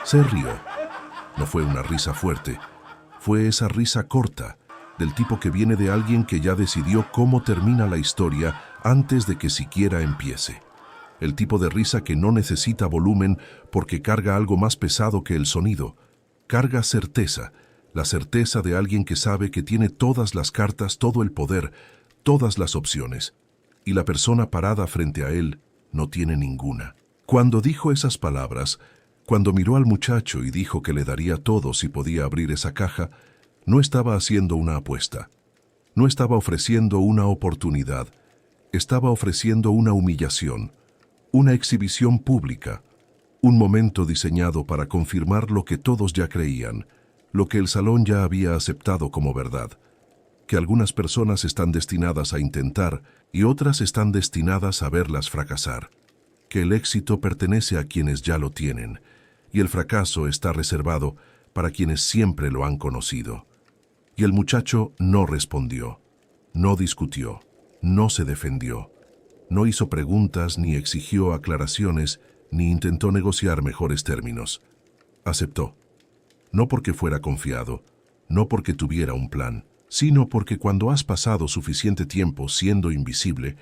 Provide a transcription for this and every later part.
Se rió. No fue una risa fuerte, fue esa risa corta, del tipo que viene de alguien que ya decidió cómo termina la historia antes de que siquiera empiece. El tipo de risa que no necesita volumen porque carga algo más pesado que el sonido. Carga certeza, la certeza de alguien que sabe que tiene todas las cartas, todo el poder, todas las opciones. Y la persona parada frente a él no tiene ninguna. Cuando dijo esas palabras, cuando miró al muchacho y dijo que le daría todo si podía abrir esa caja, no estaba haciendo una apuesta. No estaba ofreciendo una oportunidad. Estaba ofreciendo una humillación, una exhibición pública, un momento diseñado para confirmar lo que todos ya creían, lo que el salón ya había aceptado como verdad, que algunas personas están destinadas a intentar y otras están destinadas a verlas fracasar, que el éxito pertenece a quienes ya lo tienen y el fracaso está reservado para quienes siempre lo han conocido. Y el muchacho no respondió, no discutió, no se defendió, no hizo preguntas ni exigió aclaraciones ni intentó negociar mejores términos. Aceptó. No porque fuera confiado, no porque tuviera un plan, sino porque cuando has pasado suficiente tiempo siendo invisible,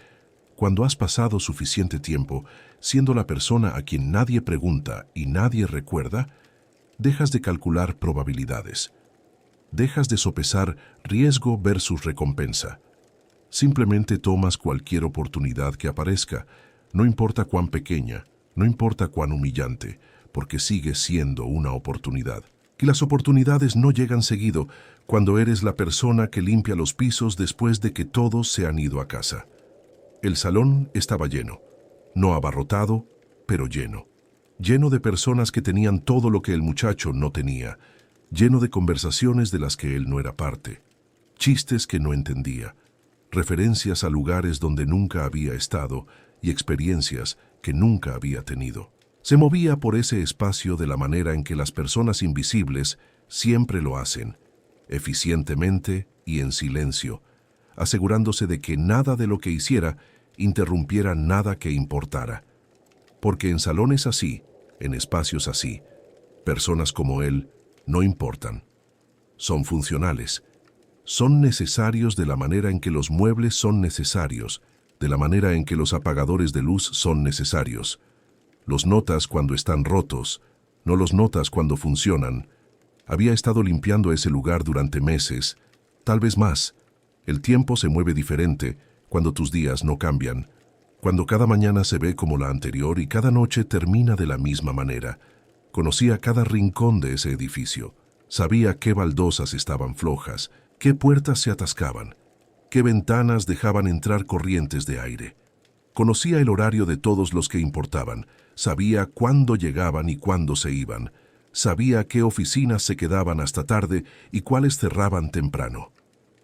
cuando has pasado suficiente tiempo siendo la persona a quien nadie pregunta y nadie recuerda, dejas de calcular probabilidades. Dejas de sopesar riesgo versus recompensa. Simplemente tomas cualquier oportunidad que aparezca, no importa cuán pequeña, no importa cuán humillante, porque sigue siendo una oportunidad. Y las oportunidades no llegan seguido cuando eres la persona que limpia los pisos después de que todos se han ido a casa. El salón estaba lleno, no abarrotado, pero lleno. Lleno de personas que tenían todo lo que el muchacho no tenía, lleno de conversaciones de las que él no era parte, chistes que no entendía, referencias a lugares donde nunca había estado y experiencias que nunca había tenido. Se movía por ese espacio de la manera en que las personas invisibles siempre lo hacen, eficientemente y en silencio, asegurándose de que nada de lo que hiciera interrumpiera nada que importara. Porque en salones así, en espacios así, personas como él no importan. Son funcionales. Son necesarios de la manera en que los muebles son necesarios, de la manera en que los apagadores de luz son necesarios. Los notas cuando están rotos, no los notas cuando funcionan. Había estado limpiando ese lugar durante meses, tal vez más. El tiempo se mueve diferente cuando tus días no cambian, cuando cada mañana se ve como la anterior y cada noche termina de la misma manera. Conocía cada rincón de ese edificio. Sabía qué baldosas estaban flojas, qué puertas se atascaban, qué ventanas dejaban entrar corrientes de aire. Conocía el horario de todos los que importaban, sabía cuándo llegaban y cuándo se iban, sabía qué oficinas se quedaban hasta tarde y cuáles cerraban temprano.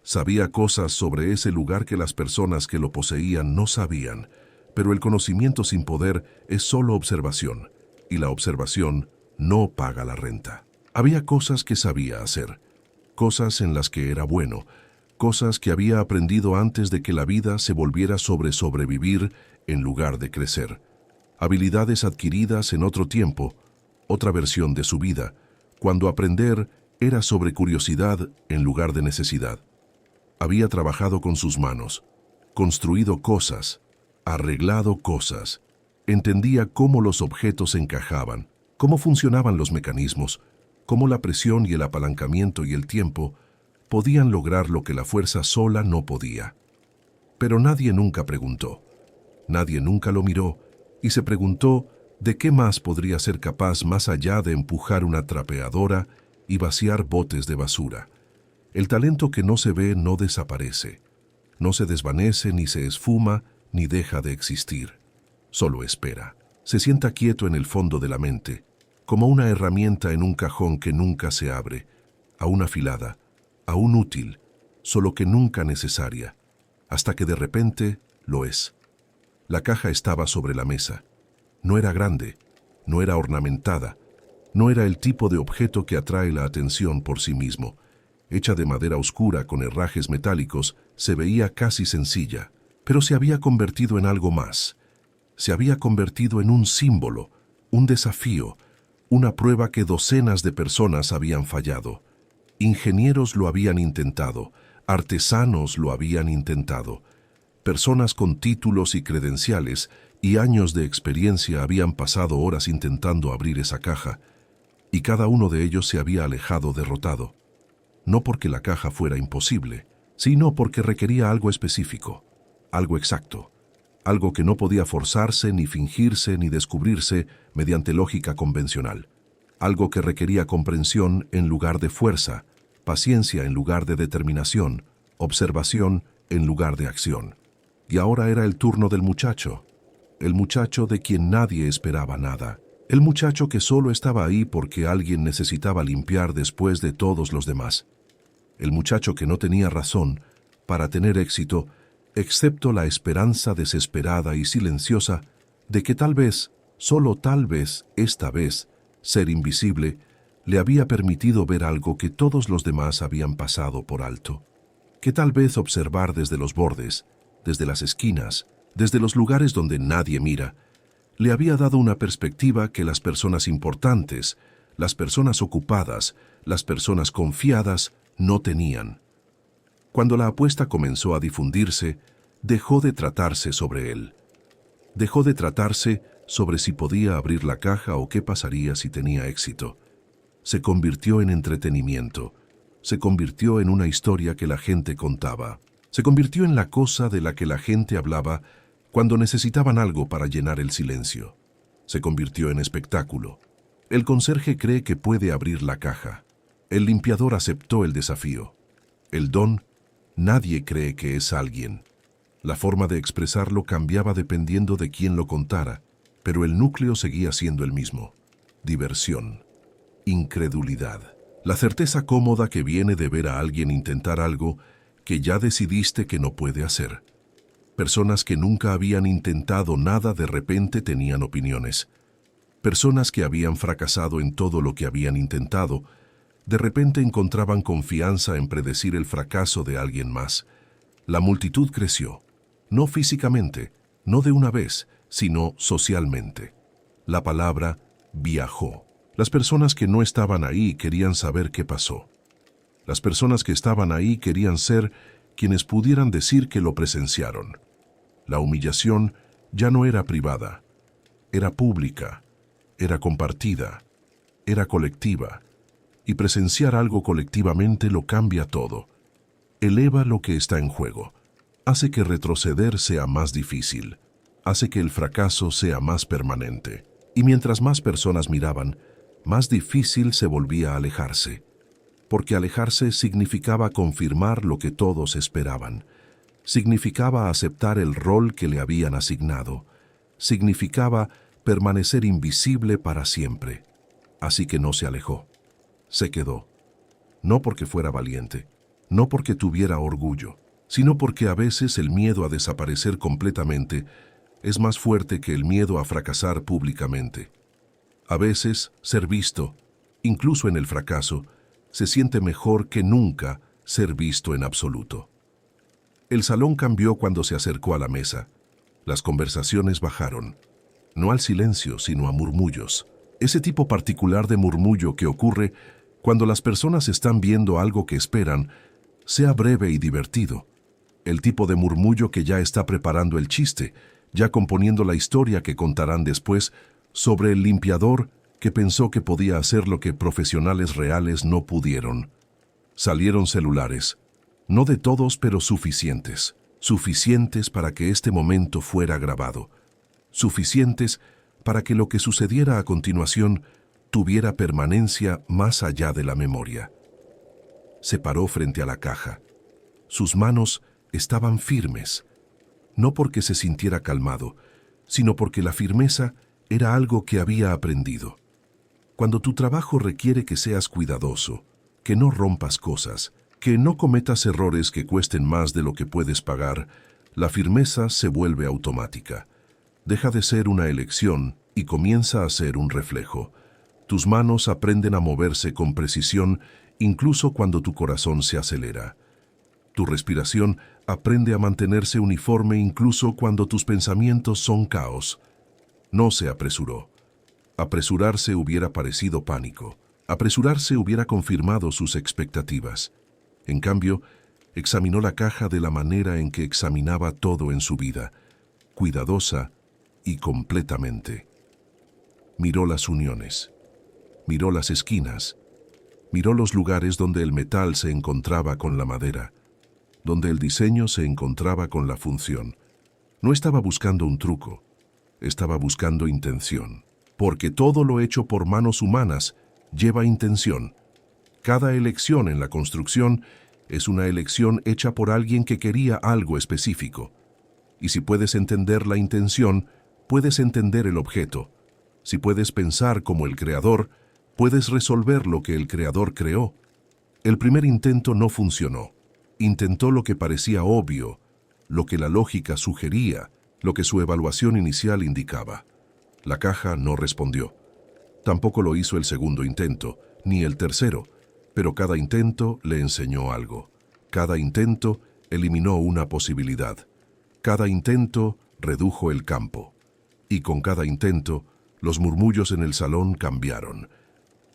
Sabía cosas sobre ese lugar que las personas que lo poseían no sabían, pero el conocimiento sin poder es solo observación, y la observación no paga la renta. Había cosas que sabía hacer, cosas en las que era bueno, cosas que había aprendido antes de que la vida se volviera sobre sobrevivir en lugar de crecer. Habilidades adquiridas en otro tiempo, otra versión de su vida, cuando aprender era sobre curiosidad en lugar de necesidad. Había trabajado con sus manos, construido cosas, arreglado cosas, entendía cómo los objetos encajaban, cómo funcionaban los mecanismos, cómo la presión y el apalancamiento y el tiempo podían lograr lo que la fuerza sola no podía. Pero nadie nunca preguntó, nadie nunca lo miró y se preguntó de qué más podría ser capaz más allá de empujar una trapeadora y vaciar botes de basura. El talento que no se ve no desaparece, no se desvanece ni se esfuma ni deja de existir. Solo espera. Se sienta quieto en el fondo de la mente, como una herramienta en un cajón que nunca se abre, aún afilada, aún útil, solo que nunca necesaria, hasta que de repente lo es. La caja estaba sobre la mesa. No era grande, no era ornamentada, no era el tipo de objeto que atrae la atención por sí mismo. Hecha de madera oscura con herrajes metálicos, se veía casi sencilla, pero se había convertido en algo más. Se había convertido en un símbolo, un desafío, Una prueba que docenas de personas habían fallado. Ingenieros lo habían intentado, artesanos lo habían intentado. Personas con títulos y credenciales y años de experiencia habían pasado horas intentando abrir esa caja, y cada uno de ellos se había alejado derrotado. No porque la caja fuera imposible, sino porque requería algo específico, algo exacto, algo que no podía forzarse, ni fingirse, ni descubrirse mediante lógica convencional, algo que requería comprensión en lugar de fuerza, paciencia en lugar de determinación, observación en lugar de acción. Y ahora era el turno del muchacho, el muchacho de quien nadie esperaba nada, el muchacho que solo estaba ahí porque alguien necesitaba limpiar después de todos los demás, el muchacho que no tenía razón para tener éxito, excepto la esperanza desesperada y silenciosa de que tal vez, solo tal vez, esta vez, ser invisible, le había permitido ver algo que todos los demás habían pasado por alto, que tal vez observar desde los bordes, desde las esquinas, desde los lugares donde nadie mira, le había dado una perspectiva que las personas importantes, las personas ocupadas, las personas confiadas no tenían. Cuando la apuesta comenzó a difundirse, dejó de tratarse sobre él. Dejó de tratarse sobre si podía abrir la caja o qué pasaría si tenía éxito. Se convirtió en entretenimiento. Se convirtió en una historia que la gente contaba. Se convirtió en la cosa de la que la gente hablaba cuando necesitaban algo para llenar el silencio. Se convirtió en espectáculo. El conserje cree que puede abrir la caja. El limpiador aceptó el desafío. El don, nadie cree que es alguien. La forma de expresarlo cambiaba dependiendo de quién lo contara, pero el núcleo seguía siendo el mismo. Diversión. Incredulidad. La certeza cómoda que viene de ver a alguien intentar algo que ya decidiste que no puede hacer. Personas que nunca habían intentado nada de repente tenían opiniones. Personas que habían fracasado en todo lo que habían intentado, de repente encontraban confianza en predecir el fracaso de alguien más. La multitud creció, no físicamente, no de una vez, sino socialmente. La palabra viajó. Las personas que no estaban ahí querían saber qué pasó. Las personas que estaban ahí querían ser quienes pudieran decir que lo presenciaron. La humillación ya no era privada, era pública, era compartida, era colectiva. Y presenciar algo colectivamente lo cambia todo. Eleva lo que está en juego. Hace que retroceder sea más difícil. Hace que el fracaso sea más permanente. Y mientras más personas miraban, más difícil se volvía alejarse. Porque alejarse significaba confirmar lo que todos esperaban. Significaba aceptar el rol que le habían asignado. Significaba permanecer invisible para siempre. Así que no se alejó. Se quedó. No porque fuera valiente, no porque tuviera orgullo, sino porque a veces el miedo a desaparecer completamente es más fuerte que el miedo a fracasar públicamente. A veces, ser visto, incluso en el fracaso, se siente mejor que nunca ser visto en absoluto. El salón cambió cuando se acercó a la mesa. Las conversaciones bajaron, no al silencio, sino a murmullos. Ese tipo particular de murmullo que ocurre cuando las personas están viendo algo que esperan, sea breve y divertido. El tipo de murmullo que ya está preparando el chiste, ya componiendo la historia que contarán después sobre el limpiador que pensó que podía hacer lo que profesionales reales no pudieron. Salieron celulares. No de todos, pero suficientes. Suficientes para que este momento fuera grabado. Suficientes para que lo que sucediera a continuación tuviera permanencia más allá de la memoria. Se paró frente a la caja. Sus manos estaban firmes, no porque se sintiera calmado, sino porque la firmeza era algo que había aprendido. Cuando tu trabajo requiere que seas cuidadoso, que no rompas cosas, que no cometas errores que cuesten más de lo que puedes pagar, la firmeza se vuelve automática. Deja de ser una elección y comienza a ser un reflejo. Tus manos aprenden a moverse con precisión incluso cuando tu corazón se acelera. Tu respiración aprende a mantenerse uniforme incluso cuando tus pensamientos son caos. No se apresuró. Apresurarse hubiera parecido pánico. Apresurarse hubiera confirmado sus expectativas. En cambio, examinó la caja de la manera en que examinaba todo en su vida, cuidadosa y completamente. Miró las uniones, miró las esquinas, miró los lugares donde el metal se encontraba con la madera, donde el diseño se encontraba con la función. No estaba buscando un truco, estaba buscando intención, porque todo lo hecho por manos humanas lleva intención. Cada elección en la construcción es una elección hecha por alguien que quería algo específico. Y si puedes entender la intención, puedes entender el objeto. Si puedes pensar como el creador, puedes resolver lo que el creador creó. El primer intento no funcionó. Intentó lo que parecía obvio, lo que la lógica sugería, lo que su evaluación inicial indicaba. La caja no respondió. Tampoco lo hizo el segundo intento, ni el tercero, pero cada intento le enseñó algo. Cada intento eliminó una posibilidad. Cada intento redujo el campo. Y con cada intento, los murmullos en el salón cambiaron.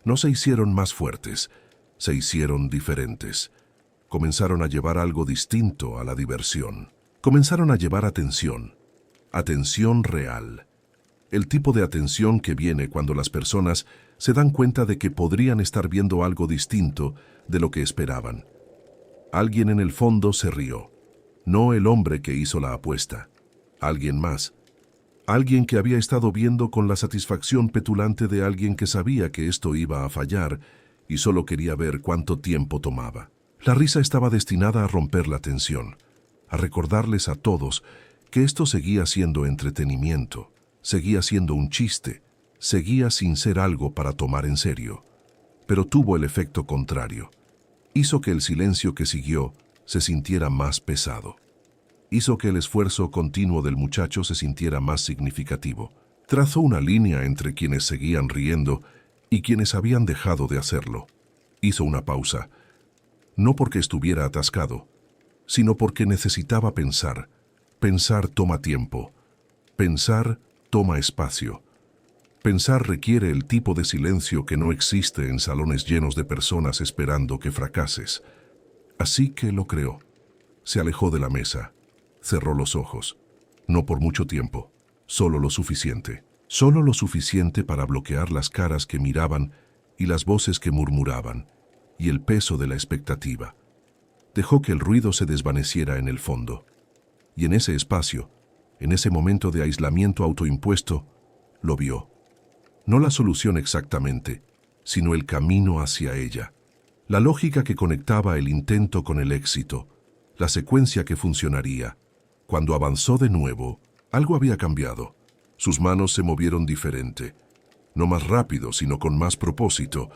No se hicieron más fuertes, se hicieron diferentes. Comenzaron a llevar algo distinto a la diversión. Comenzaron a llevar atención. Atención real. El tipo de atención que viene cuando las personas se dan cuenta de que podrían estar viendo algo distinto de lo que esperaban. Alguien en el fondo se rió. No el hombre que hizo la apuesta. Alguien más. Alguien que había estado viendo con la satisfacción petulante de alguien que sabía que esto iba a fallar y solo quería ver cuánto tiempo tomaba. La risa estaba destinada a romper la tensión, a recordarles a todos que esto seguía siendo entretenimiento, seguía siendo un chiste, seguía sin ser algo para tomar en serio. Pero tuvo el efecto contrario. Hizo que el silencio que siguió se sintiera más pesado. Hizo que el esfuerzo continuo del muchacho se sintiera más significativo. Trazó una línea entre quienes seguían riendo y quienes habían dejado de hacerlo. Hizo una pausa, no porque estuviera atascado, sino porque necesitaba pensar. Pensar toma tiempo. Pensar toma espacio. Pensar requiere el tipo de silencio que no existe en salones llenos de personas esperando que fracases. Así que lo creó. Se alejó de la mesa. Cerró los ojos. No por mucho tiempo. Solo lo suficiente. Solo lo suficiente para bloquear las caras que miraban y las voces que murmuraban, y el peso de la expectativa. Dejó que el ruido se desvaneciera en el fondo. Y en ese espacio, en ese momento de aislamiento autoimpuesto, lo vio. No la solución exactamente, sino el camino hacia ella. La lógica que conectaba el intento con el éxito, la secuencia que funcionaría. Cuando avanzó de nuevo, algo había cambiado. Sus manos se movieron diferente. No más rápido, sino con más propósito.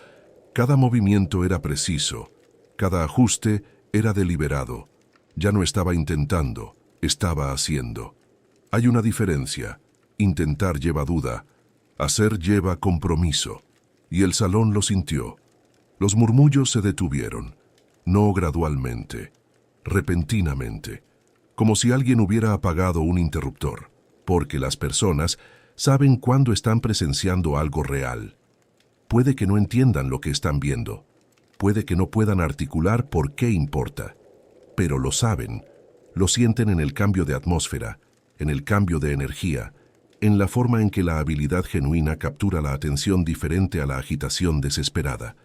Cada movimiento era preciso. Cada ajuste era deliberado. Ya no estaba intentando, estaba haciendo. Hay una diferencia. Intentar lleva duda. Hacer lleva compromiso. Y el salón lo sintió. Los murmullos se detuvieron. No gradualmente. Repentinamente. Como si alguien hubiera apagado un interruptor. Porque las personas saben cuándo están presenciando algo real. Puede que no entiendan lo que están viendo. Puede que no puedan articular por qué importa. Pero lo saben. Lo sienten en el cambio de atmósfera, en el cambio de energía, en la forma en que la habilidad genuina captura la atención diferente a la agitación desesperada.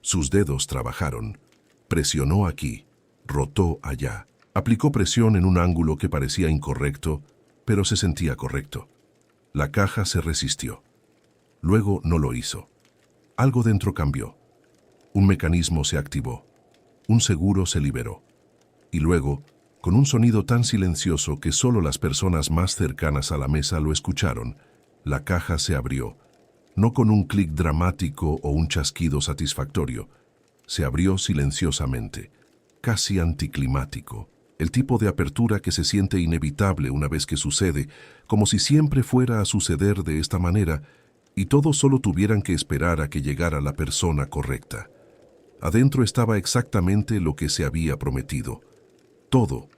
Sus dedos trabajaron. Presionó aquí, rotó allá. Aplicó presión en un ángulo que parecía incorrecto, pero se sentía correcto. La caja se resistió. Luego no lo hizo. Algo dentro cambió. Un mecanismo se activó. Un seguro se liberó. Y luego, con un sonido tan silencioso que solo las personas más cercanas a la mesa lo escucharon, la caja se abrió. No con un clic dramático o un chasquido satisfactorio. Se abrió silenciosamente, casi anticlimático. El tipo de apertura que se siente inevitable una vez que sucede, como si siempre fuera a suceder de esta manera, y todos solo tuvieran que esperar a que llegara la persona correcta. Adentro estaba exactamente lo que se había prometido. Todo,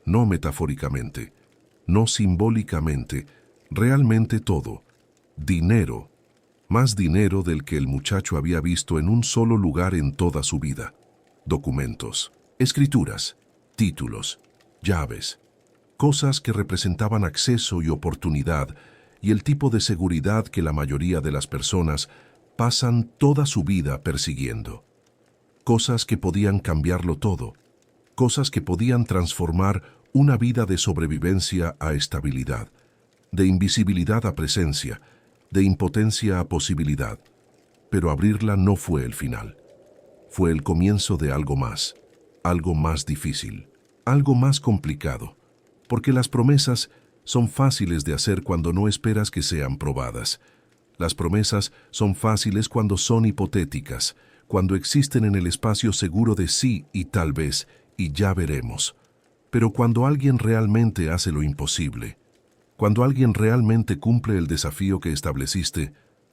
no metafóricamente, no simbólicamente, realmente todo. Dinero, Más dinero del que el muchacho había visto en un solo lugar en toda su vida. Documentos, escrituras, títulos, llaves, cosas que representaban acceso y oportunidad y el tipo de seguridad que la mayoría de las personas pasan toda su vida persiguiendo. Cosas que podían cambiarlo todo, cosas que podían transformar una vida de sobrevivencia a estabilidad, de invisibilidad a presencia, de impotencia a posibilidad. Pero abrirla no fue el final. Fue el comienzo de algo más difícil, algo más complicado, porque las promesas son fáciles de hacer cuando no esperas que sean probadas. Las promesas son fáciles cuando son hipotéticas, cuando existen en el espacio seguro de sí y tal vez, y ya veremos. Pero cuando alguien realmente hace lo imposible, cuando alguien realmente cumple el desafío que estableciste,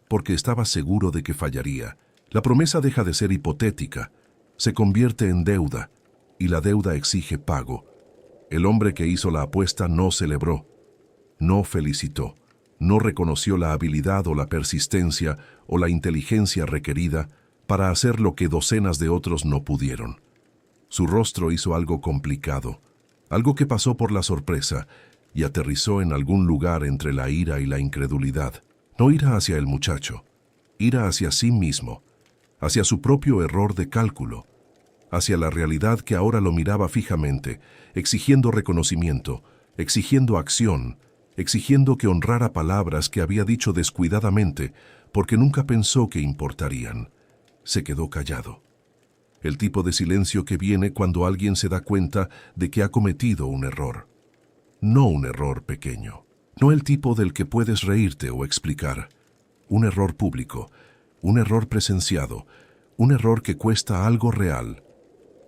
porque estaba seguro de que fallaría, la promesa deja de ser hipotética, se convierte en deuda, y la deuda exige pago. El hombre que hizo la apuesta no celebró, no felicitó, no reconoció la habilidad o la persistencia o la inteligencia requerida para hacer lo que docenas de otros no pudieron. Su rostro hizo algo complicado, algo que pasó por la sorpresa y aterrizó en algún lugar entre la ira y la incredulidad. No ira hacia el muchacho, ira hacia sí mismo, hacia su propio error de cálculo, hacia la realidad que ahora lo miraba fijamente, exigiendo reconocimiento, exigiendo acción, exigiendo que honrara palabras que había dicho descuidadamente porque nunca pensó que importarían. Se quedó callado. El tipo de silencio que viene cuando alguien se da cuenta de que ha cometido un error. No un error pequeño, no el tipo del que puedes reírte o explicar. Un error público, un error presenciado, un error que cuesta algo real.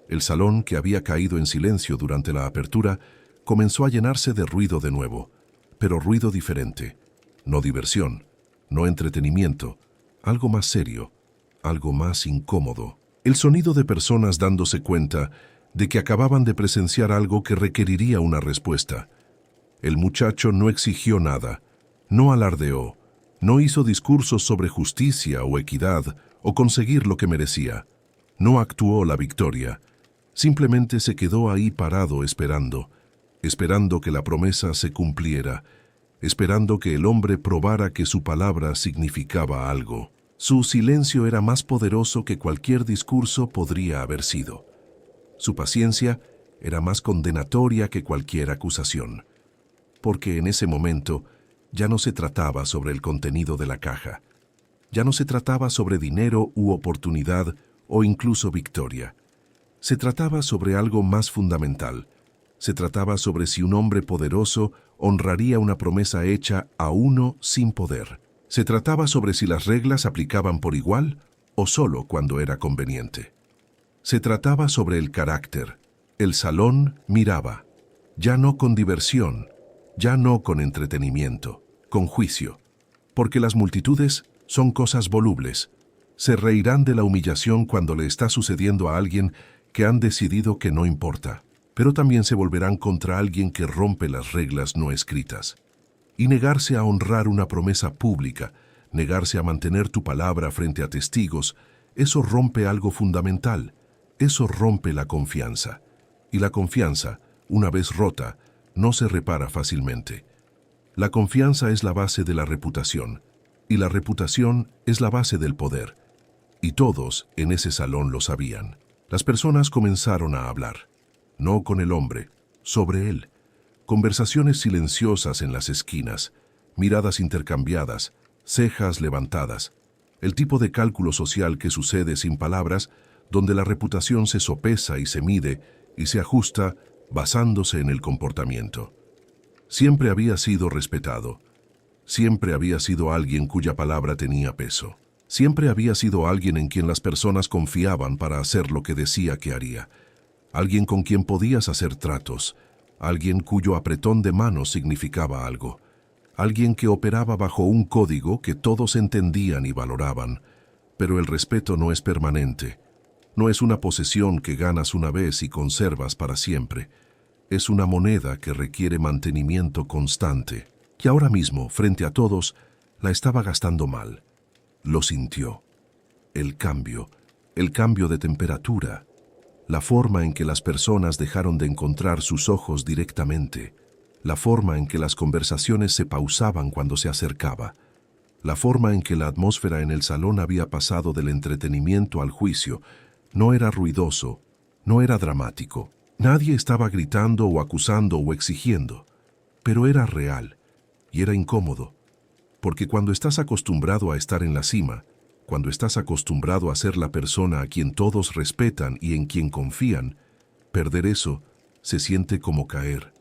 El salón, que había caído en silencio durante la apertura, comenzó a llenarse de ruido de nuevo, pero ruido diferente. No diversión, no entretenimiento, algo más serio, algo más incómodo. El sonido de personas dándose cuenta de que acababan de presenciar algo que requeriría una respuesta. El muchacho no exigió nada, no alardeó, no hizo discursos sobre justicia o equidad o conseguir lo que merecía. No actuó la victoria. Simplemente se quedó ahí parado esperando que la promesa se cumpliera, esperando que el hombre probara que su palabra significaba algo. Su silencio era más poderoso que cualquier discurso podría haber sido. Su paciencia era más condenatoria que cualquier acusación. Porque en ese momento ya no se trataba sobre el contenido de la caja. Ya no se trataba sobre dinero u oportunidad o incluso victoria. Se trataba sobre algo más fundamental. Se trataba sobre si un hombre poderoso honraría una promesa hecha a uno sin poder. Se trataba sobre si las reglas aplicaban por igual o solo cuando era conveniente. Se trataba sobre el carácter. El salón miraba, ya no con diversión, ya no con entretenimiento, con juicio, porque las multitudes son cosas volubles. Se reirán de la humillación cuando le está sucediendo a alguien que han decidido que no importa, pero también se volverán contra alguien que rompe las reglas no escritas. Y negarse a honrar una promesa pública, negarse a mantener tu palabra frente a testigos, eso rompe algo fundamental, eso rompe la confianza. Y la confianza, una vez rota, no se repara fácilmente. La confianza es la base de la reputación, y la reputación es la base del poder. Y todos en ese salón lo sabían. Las personas comenzaron a hablar, no con el hombre, sobre él. Conversaciones silenciosas en las esquinas, miradas intercambiadas, cejas levantadas. El tipo de cálculo social que sucede sin palabras, donde la reputación se sopesa y se mide y se ajusta basándose en el comportamiento. Siempre había sido respetado. Siempre había sido alguien cuya palabra tenía peso. Siempre había sido alguien en quien las personas confiaban para hacer lo que decía que haría. Alguien con quien podías hacer tratos. Alguien cuyo apretón de manos significaba algo. Alguien que operaba bajo un código que todos entendían y valoraban. Pero el respeto no es permanente. No es una posesión que ganas una vez y conservas para siempre. Es una moneda que requiere mantenimiento constante. Y ahora mismo, frente a todos, la estaba gastando mal. Lo sintió. El cambio de temperatura, la forma en que las personas dejaron de encontrar sus ojos directamente, la forma en que las conversaciones se pausaban cuando se acercaba, la forma en que la atmósfera en el salón había pasado del entretenimiento al juicio. No era ruidoso, no era dramático. Nadie estaba gritando o acusando o exigiendo, pero era real y era incómodo, porque cuando estás acostumbrado a estar en la cima, cuando estás acostumbrado a ser la persona a quien todos respetan y en quien confían, perder eso se siente como caer,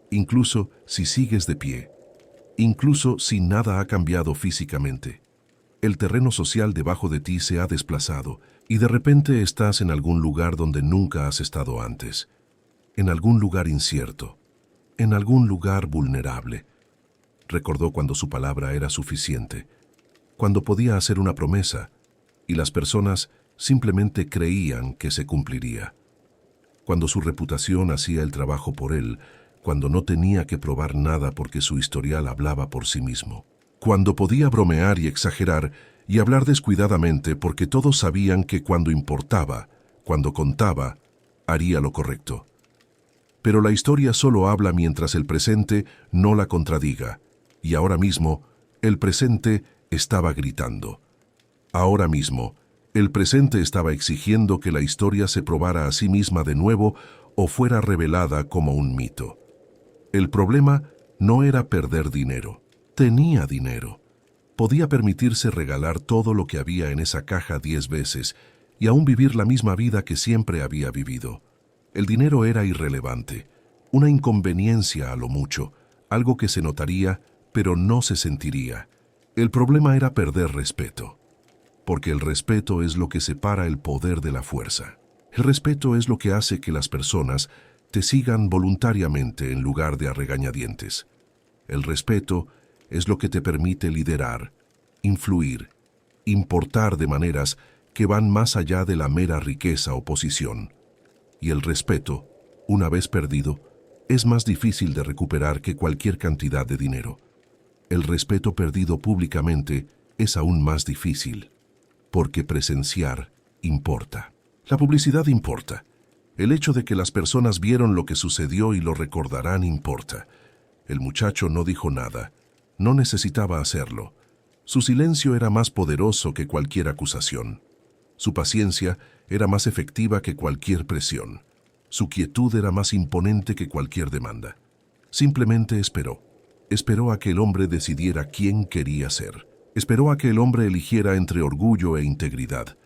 incluso si sigues de pie, incluso si nada ha cambiado físicamente. El terreno social debajo de ti se ha desplazado y de repente estás en algún lugar donde nunca has estado antes, en algún lugar incierto, en algún lugar vulnerable. Recordó cuando su palabra era suficiente, cuando podía hacer una promesa y las personas simplemente creían que se cumpliría. Cuando su reputación hacía el trabajo por él, cuando no tenía que probar nada porque su historial hablaba por sí mismo. Cuando podía bromear y exagerar y hablar descuidadamente porque todos sabían que cuando importaba, cuando contaba, haría lo correcto. Pero la historia solo habla mientras el presente no la contradiga, y ahora mismo el presente estaba gritando. Ahora mismo, el presente estaba exigiendo que la historia se probara a sí misma de nuevo o fuera revelada como un mito. El problema no era perder dinero. Tenía dinero. Podía permitirse regalar todo lo que había en esa caja 10 veces y aún vivir la misma vida que siempre había vivido. El dinero era irrelevante, una inconveniencia a lo mucho, algo que se notaría, pero no se sentiría. El problema era perder respeto, porque el respeto es lo que separa el poder de la fuerza. El respeto es lo que hace que las personas te sigan voluntariamente en lugar de a regañadientes. El respeto es lo que te permite liderar, influir, importar de maneras que van más allá de la mera riqueza o posición. Y el respeto, una vez perdido, es más difícil de recuperar que cualquier cantidad de dinero. El respeto perdido públicamente es aún más difícil, porque presenciar importa. La publicidad importa. El hecho de que las personas vieron lo que sucedió y lo recordarán importa. El muchacho no dijo nada. No necesitaba hacerlo. Su silencio era más poderoso que cualquier acusación. Su paciencia era más efectiva que cualquier presión. Su quietud era más imponente que cualquier demanda. Simplemente esperó. Esperó a que el hombre decidiera quién quería ser. Esperó a que el hombre eligiera entre orgullo e integridad.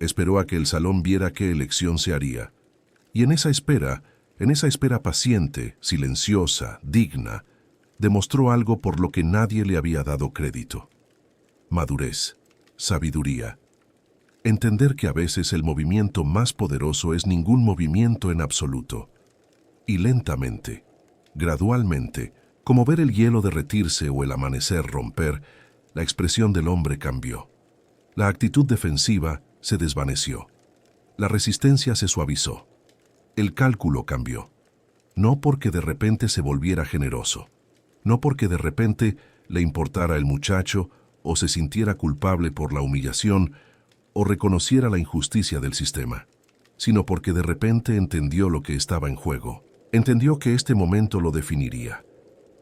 Esperó a que el salón viera qué elección se haría. Y en esa espera paciente, silenciosa, digna, demostró algo por lo que nadie le había dado crédito. Madurez, sabiduría. Entender que a veces el movimiento más poderoso es ningún movimiento en absoluto. Y lentamente, gradualmente, como ver el hielo derretirse o el amanecer romper, la expresión del hombre cambió. La actitud defensiva se desvaneció. La resistencia se suavizó. El cálculo cambió. No porque de repente se volviera generoso. No porque de repente le importara el muchacho o se sintiera culpable por la humillación o reconociera la injusticia del sistema, sino porque de repente entendió lo que estaba en juego. Entendió que este momento lo definiría,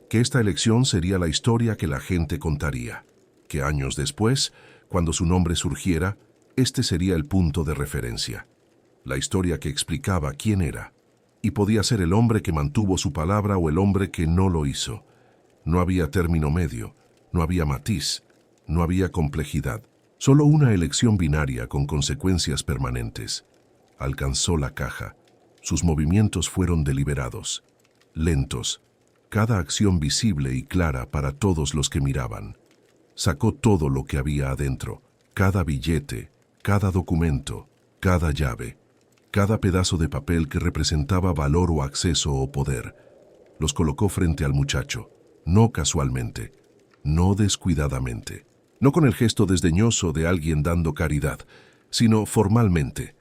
que esta elección sería la historia que la gente contaría, que años después, cuando su nombre surgiera, este sería el punto de referencia, la historia que explicaba quién era, y podía ser el hombre que mantuvo su palabra o el hombre que no lo hizo. No había término medio, no había matiz, no había complejidad, solo una elección binaria con consecuencias permanentes. Alcanzó la caja. Sus movimientos fueron deliberados, lentos, cada acción visible y clara para todos los que miraban. Sacó todo lo que había adentro, cada billete, cada documento, cada llave, cada pedazo de papel que representaba valor o acceso o poder. Los colocó frente al muchacho, no casualmente, no descuidadamente, no con el gesto desdeñoso de alguien dando caridad, sino formalmente,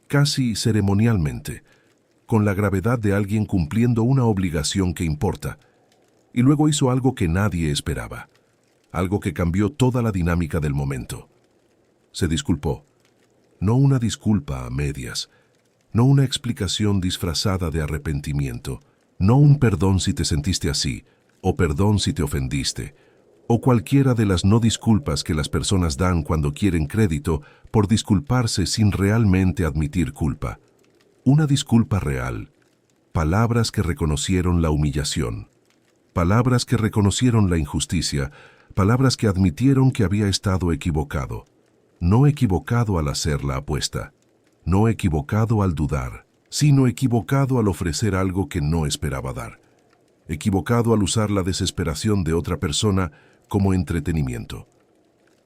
casi ceremonialmente, con la gravedad de alguien cumpliendo una obligación que importa. Y luego hizo algo que nadie esperaba. algo que cambió toda la dinámica del momento. Se disculpó. No una disculpa a medias, no una explicación disfrazada de arrepentimiento, no un perdón si te sentiste así, o perdón si te ofendiste, o cualquiera de las no disculpas que las personas dan cuando quieren crédito por disculparse sin realmente admitir culpa. Una disculpa real. Palabras que reconocieron la humillación. Palabras que reconocieron la injusticia. Palabras que admitieron que había estado equivocado. No equivocado al hacer la apuesta. No equivocado al dudar, sino equivocado al ofrecer algo que no esperaba dar. Equivocado al usar la desesperación de otra persona como entretenimiento.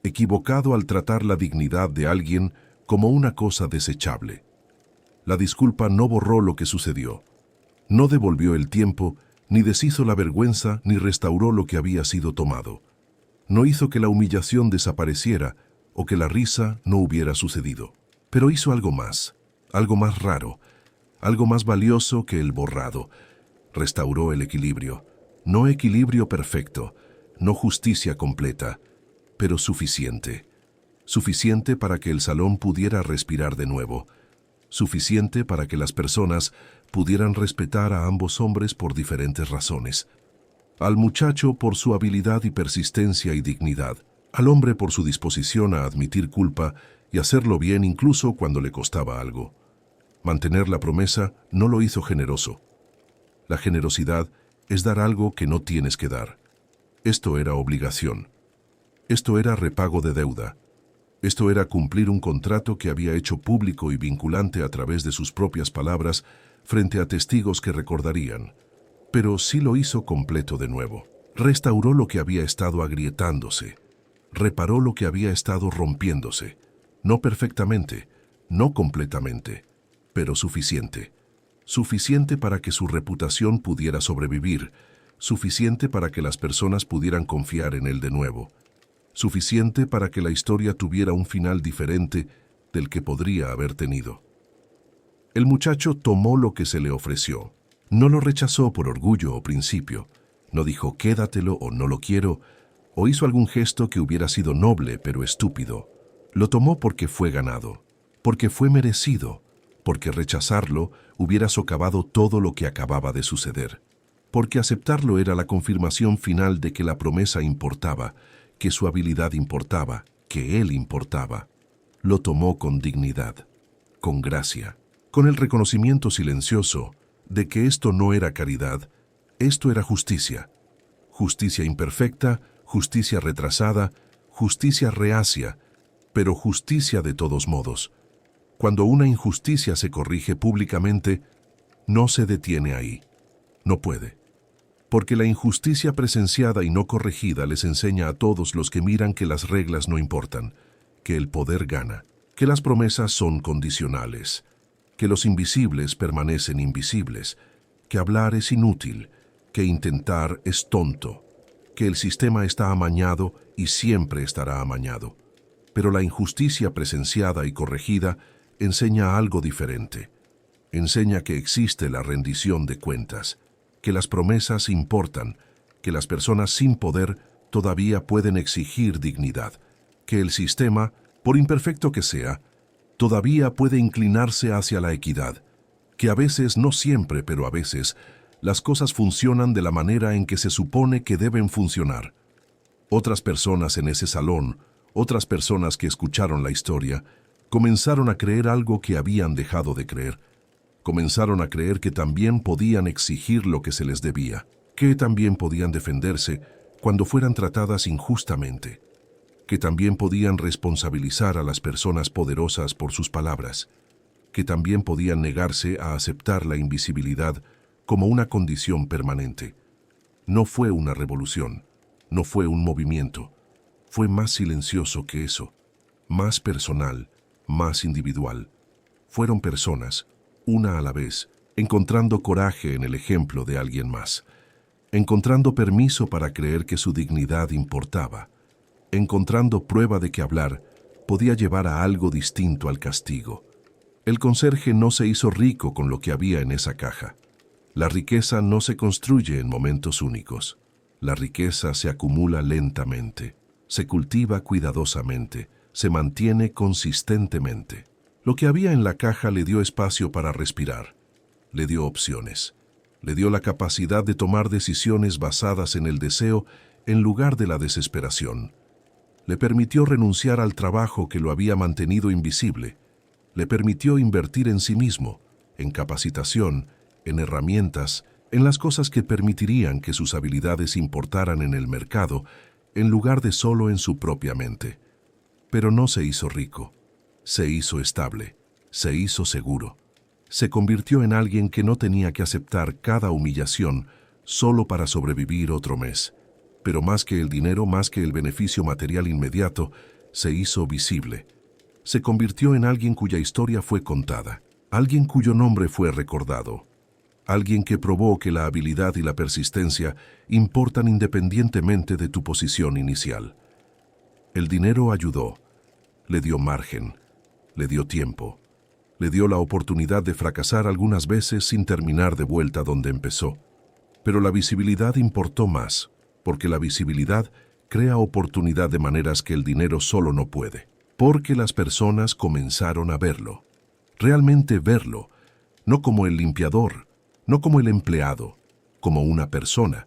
Equivocado al tratar la dignidad de alguien como una cosa desechable. La disculpa no borró lo que sucedió. No devolvió el tiempo, ni deshizo la vergüenza, ni restauró lo que había sido tomado. No hizo que la humillación desapareciera o que la risa no hubiera sucedido. Pero hizo algo más raro, algo más valioso que el borrado. Restauró el equilibrio. No equilibrio perfecto, no justicia completa, pero suficiente. Suficiente para que el salón pudiera respirar de nuevo. Suficiente para que las personas pudieran respetar a ambos hombres por diferentes razones. Al muchacho por su habilidad y persistencia y dignidad. Al hombre por su disposición a admitir culpa y hacerlo bien incluso cuando le costaba algo. Mantener la promesa no lo hizo generoso. La generosidad es dar algo que no tienes que dar. Esto era obligación. Esto era repago de deuda. Esto era cumplir un contrato que había hecho público y vinculante a través de sus propias palabras frente a testigos que recordarían. Pero sí lo hizo completo de nuevo. Restauró lo que había estado agrietándose. Reparó lo que había estado rompiéndose. No perfectamente, no completamente, pero suficiente. Suficiente para que su reputación pudiera sobrevivir, suficiente para que las personas pudieran confiar en él de nuevo, suficiente para que la historia tuviera un final diferente del que podría haber tenido. El muchacho tomó lo que se le ofreció. No lo rechazó por orgullo o principio. No dijo quédatelo o no lo quiero, o hizo algún gesto que hubiera sido noble pero estúpido. Lo tomó porque fue ganado, porque fue merecido, porque rechazarlo hubiera socavado todo lo que acababa de suceder, porque aceptarlo era la confirmación final de que la promesa importaba, que su habilidad importaba, que él importaba. Lo tomó con dignidad, con gracia, con el reconocimiento silencioso de que esto no era caridad, esto era justicia. Justicia imperfecta, justicia retrasada, justicia reacia, pero justicia de todos modos. Cuando una injusticia se corrige públicamente, no se detiene ahí. No puede. Porque la injusticia presenciada y no corregida les enseña a todos los que miran que las reglas no importan, que el poder gana, que las promesas son condicionales, que los invisibles permanecen invisibles, que hablar es inútil, que intentar es tonto, que el sistema está amañado y siempre estará amañado. Pero la injusticia presenciada y corregida enseña algo diferente. Enseña que existe la rendición de cuentas, que las promesas importan, que las personas sin poder todavía pueden exigir dignidad, que el sistema, por imperfecto que sea, todavía puede inclinarse hacia la equidad, que a veces, no siempre, pero a veces, las cosas funcionan de la manera en que se supone que deben funcionar. Otras personas en ese salón, otras personas que escucharon la historia, comenzaron a creer algo que habían dejado de creer. Comenzaron a creer que también podían exigir lo que se les debía, que también podían defenderse cuando fueran tratadas injustamente, que también podían responsabilizar a las personas poderosas por sus palabras, que también podían negarse a aceptar la invisibilidad como una condición permanente. No fue una revolución, no fue un movimiento, fue más silencioso que eso, más personal, más individual. Fueron personas, una a la vez, encontrando coraje en el ejemplo de alguien más, encontrando permiso para creer que su dignidad importaba, encontrando prueba de que hablar podía llevar a algo distinto al castigo. El conserje no se hizo rico con lo que había en esa caja. La riqueza no se construye en momentos únicos. La riqueza se acumula lentamente. se cultiva cuidadosamente, se mantiene consistentemente. Lo que había en la caja le dio espacio para respirar, le dio opciones, le dio la capacidad de tomar decisiones basadas en el deseo en lugar de la desesperación. Le permitió renunciar al trabajo que lo había mantenido invisible, le permitió invertir en sí mismo, en capacitación, en herramientas, en las cosas que permitirían que sus habilidades importaran en el mercado, en lugar de solo en su propia mente. Pero no se hizo rico, se hizo estable, se hizo seguro. Se convirtió en alguien que no tenía que aceptar cada humillación solo para sobrevivir otro mes. Pero más que el dinero, más que el beneficio material inmediato, se hizo visible. Se convirtió en alguien cuya historia fue contada, alguien cuyo nombre fue recordado, alguien que probó que la habilidad y la persistencia importan independientemente de tu posición inicial. El dinero ayudó, le dio margen, le dio tiempo, le dio la oportunidad de fracasar algunas veces sin terminar de vuelta donde empezó. Pero la visibilidad importó más, porque la visibilidad crea oportunidad de maneras que el dinero solo no puede. Porque las personas comenzaron a verlo, realmente verlo, no como el limpiador, no como el empleado, como una persona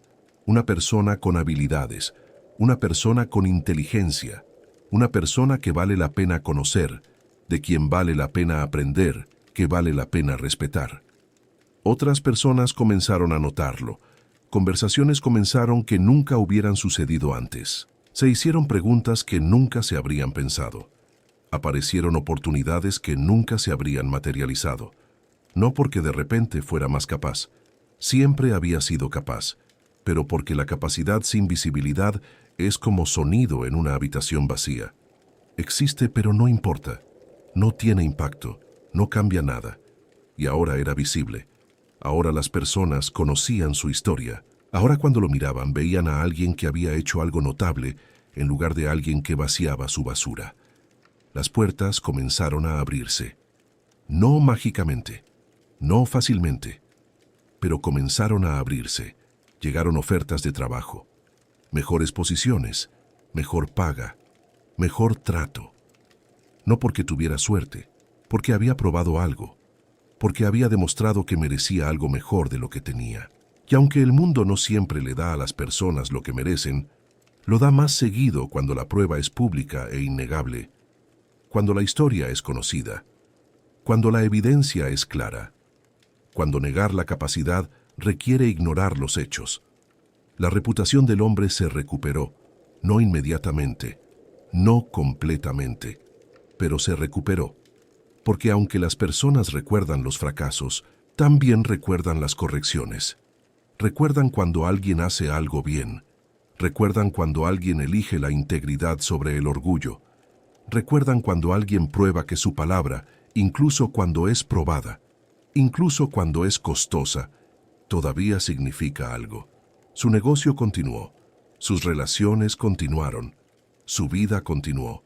con habilidades, una persona con inteligencia, una persona que vale la pena conocer, de quien vale la pena aprender, que vale la pena respetar. Otras personas comenzaron a notarlo. Conversaciones comenzaron que nunca hubieran sucedido antes. Se hicieron preguntas que nunca se habrían pensado. Aparecieron oportunidades que nunca se habrían materializado. No porque de repente fuera más capaz. Siempre había sido capaz, pero porque la capacidad sin visibilidad es como sonido en una habitación vacía. Existe pero no importa. No tiene impacto, no cambia nada. Y ahora era visible. Ahora las personas conocían su historia. Ahora cuando lo miraban veían a alguien que había hecho algo notable en lugar de alguien que vaciaba su basura. Las puertas comenzaron a abrirse. No mágicamente, no fácilmente, pero comenzaron a abrirse. Llegaron ofertas de trabajo, mejores posiciones, mejor paga, mejor trato. No porque tuviera suerte, porque había probado algo, porque había demostrado que merecía algo mejor de lo que tenía. Y aunque el mundo no siempre le da a las personas lo que merecen, lo da más seguido cuando la prueba es pública e innegable, cuando la historia es conocida, cuando la evidencia es clara, cuando negar la capacidad requiere ignorar los hechos. La reputación del hombre se recuperó, no inmediatamente, no completamente, pero se recuperó, porque aunque las personas recuerdan los fracasos, también recuerdan las correcciones. Recuerdan cuando alguien hace algo bien, recuerdan cuando alguien elige la integridad sobre el orgullo, recuerdan cuando alguien prueba que su palabra, incluso cuando es probada, incluso cuando es costosa, todavía significa algo. Su negocio continuó, sus relaciones continuaron, su vida continuó,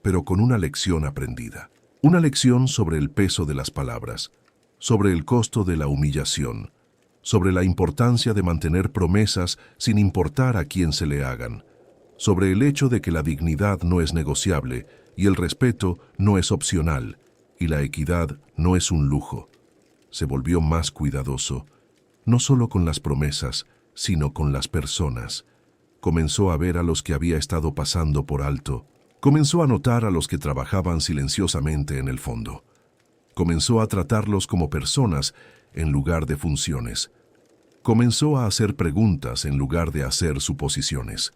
pero con una lección aprendida. Una lección sobre el peso de las palabras, sobre el costo de la humillación, sobre la importancia de mantener promesas sin importar a quién se le hagan, sobre el hecho de que la dignidad no es negociable y el respeto no es opcional y la equidad no es un lujo. Se volvió más cuidadoso, no solo con las promesas, sino con las personas. Comenzó a ver a los que había estado pasando por alto. Comenzó a notar a los que trabajaban silenciosamente en el fondo. Comenzó a tratarlos como personas en lugar de funciones. Comenzó a hacer preguntas en lugar de hacer suposiciones.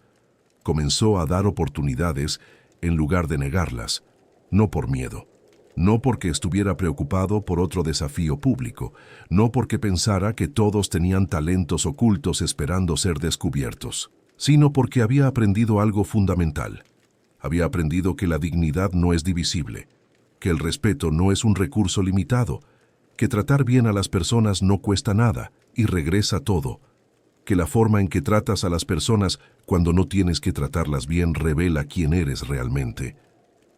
Comenzó a dar oportunidades en lugar de negarlas, no por miedo, no porque estuviera preocupado por otro desafío público, no porque pensara que todos tenían talentos ocultos esperando ser descubiertos, sino porque había aprendido algo fundamental. Había aprendido que la dignidad no es divisible, que el respeto no es un recurso limitado, que tratar bien a las personas no cuesta nada y regresa todo, que la forma en que tratas a las personas cuando no tienes que tratarlas bien revela quién eres realmente.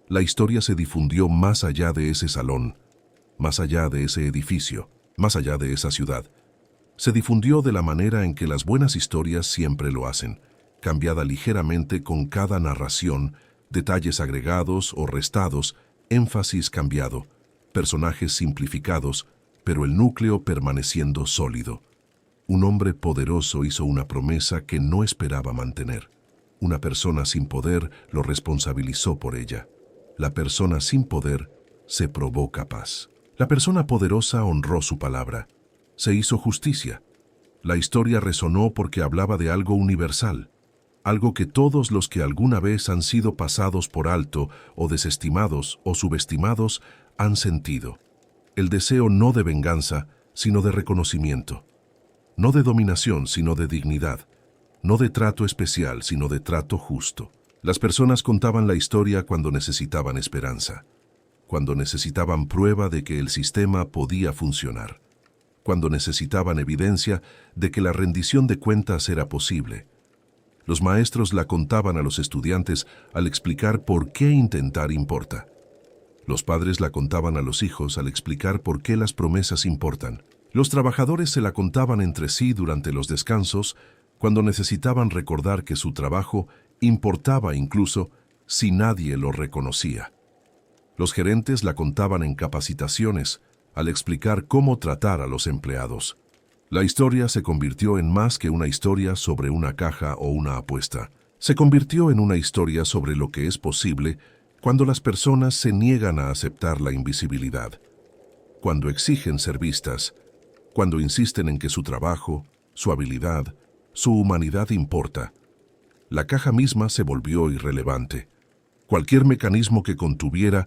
La historia se difundió más allá de ese salón, más allá de ese edificio, más allá de esa ciudad. Se difundió de la manera en que las buenas historias siempre lo hacen, cambiada ligeramente con cada narración, detalles agregados o restados, énfasis cambiado, personajes simplificados, pero el núcleo permaneciendo sólido. Un hombre poderoso hizo una promesa que no esperaba mantener. Una persona sin poder lo responsabilizó por ella. La persona sin poder se probó capaz. La persona poderosa honró su palabra. Se hizo justicia. La historia resonó porque hablaba de algo universal, algo que todos los que alguna vez han sido pasados por alto o desestimados o subestimados han sentido. El deseo no de venganza, sino de reconocimiento. No de dominación, sino de dignidad. No de trato especial, sino de trato justo. Las personas contaban la historia cuando necesitaban esperanza, cuando necesitaban prueba de que el sistema podía funcionar, cuando necesitaban evidencia de que la rendición de cuentas era posible. Los maestros la contaban a los estudiantes al explicar por qué intentar importa. Los padres la contaban a los hijos al explicar por qué las promesas importan. Los trabajadores se la contaban entre sí durante los descansos, cuando necesitaban recordar que su trabajo importaba incluso si nadie lo reconocía. Los gerentes la contaban en capacitaciones, al explicar cómo tratar a los empleados. La historia se convirtió en más que una historia sobre una caja o una apuesta. Se convirtió en una historia sobre lo que es posible cuando las personas se niegan a aceptar la invisibilidad, cuando exigen ser vistas, cuando insisten en que su trabajo, su habilidad, su humanidad importa. La caja misma se volvió irrelevante. Cualquier mecanismo que contuviera,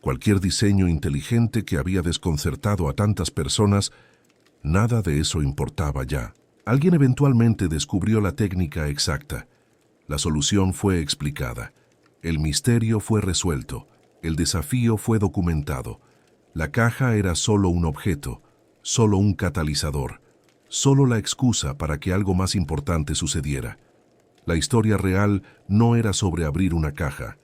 cualquier diseño inteligente que había desconcertado a tantas personas, nada de eso importaba ya. Alguien eventualmente descubrió la técnica exacta. La solución fue explicada. El misterio fue resuelto. El desafío fue documentado. La caja era solo un objeto, solo un catalizador, solo la excusa para que algo más importante sucediera. La historia real no era sobre abrir una caja,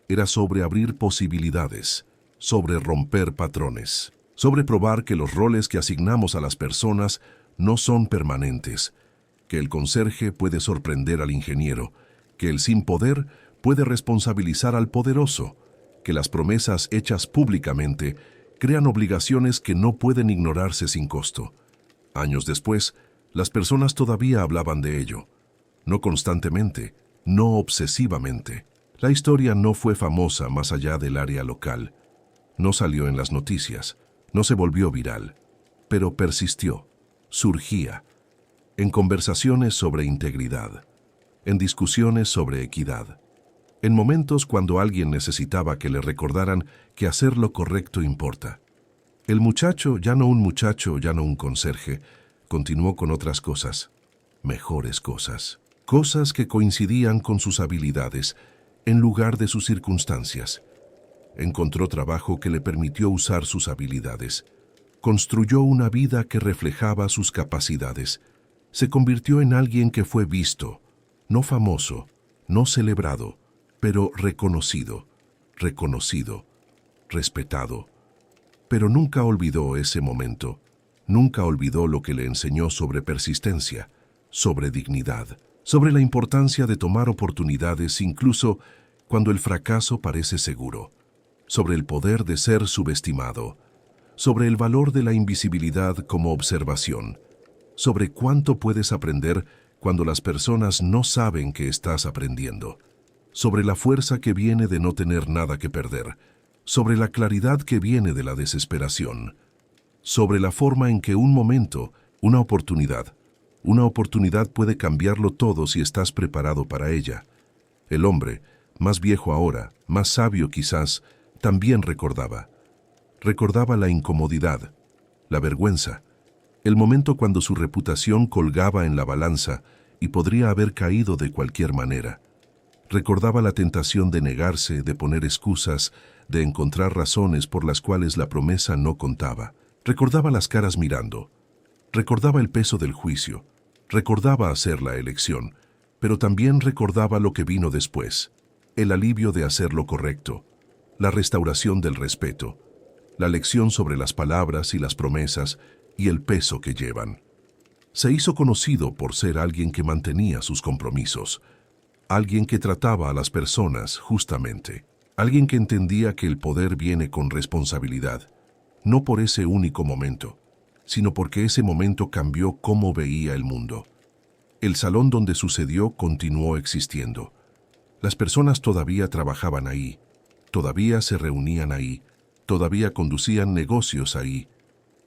era sobre abrir posibilidades, sobre romper patrones, sobre probar que los roles que asignamos a las personas no son permanentes, que el conserje puede sorprender al ingeniero, que el sin poder puede responsabilizar al poderoso, que las promesas hechas públicamente crean obligaciones que no pueden ignorarse sin costo. Años después, las personas todavía hablaban de ello. No constantemente, no obsesivamente. La historia no fue famosa más allá del área local. No salió en las noticias, no se volvió viral, pero persistió, surgía, en conversaciones sobre integridad, en discusiones sobre equidad, en momentos cuando alguien necesitaba que le recordaran que hacer lo correcto importa. El muchacho, ya no un conserje, continuó con otras cosas, mejores cosas. Cosas que coincidían con sus habilidades, en lugar de sus circunstancias. Encontró trabajo que le permitió usar sus habilidades. Construyó una vida que reflejaba sus capacidades. Se convirtió en alguien que fue visto, no famoso, no celebrado, pero reconocido, respetado. Pero nunca olvidó ese momento. Nunca olvidó lo que le enseñó sobre persistencia, sobre dignidad, sobre la importancia de tomar oportunidades incluso cuando el fracaso parece seguro, sobre el poder de ser subestimado, sobre el valor de la invisibilidad como observación, sobre cuánto puedes aprender cuando las personas no saben que estás aprendiendo, sobre la fuerza que viene de no tener nada que perder, sobre la claridad que viene de la desesperación, sobre la forma en que un momento, una oportunidad puede cambiarlo todo si estás preparado para ella. El hombre, más viejo ahora, más sabio quizás, también recordaba. Recordaba la incomodidad, la vergüenza, el momento cuando su reputación colgaba en la balanza y podría haber caído de cualquier manera. Recordaba la tentación de negarse, de poner excusas, de encontrar razones por las cuales la promesa no contaba. Recordaba las caras mirando. Recordaba el peso del juicio. Recordaba hacer la elección, pero también recordaba lo que vino después. El alivio de hacer lo correcto, la restauración del respeto, la lección sobre las palabras y las promesas y el peso que llevan. Se hizo conocido por ser alguien que mantenía sus compromisos, alguien que trataba a las personas justamente, alguien que entendía que el poder viene con responsabilidad, no por ese único momento, sino porque ese momento cambió cómo veía el mundo. El salón donde sucedió continuó existiendo. Las personas todavía trabajaban ahí, todavía se reunían ahí, todavía conducían negocios ahí.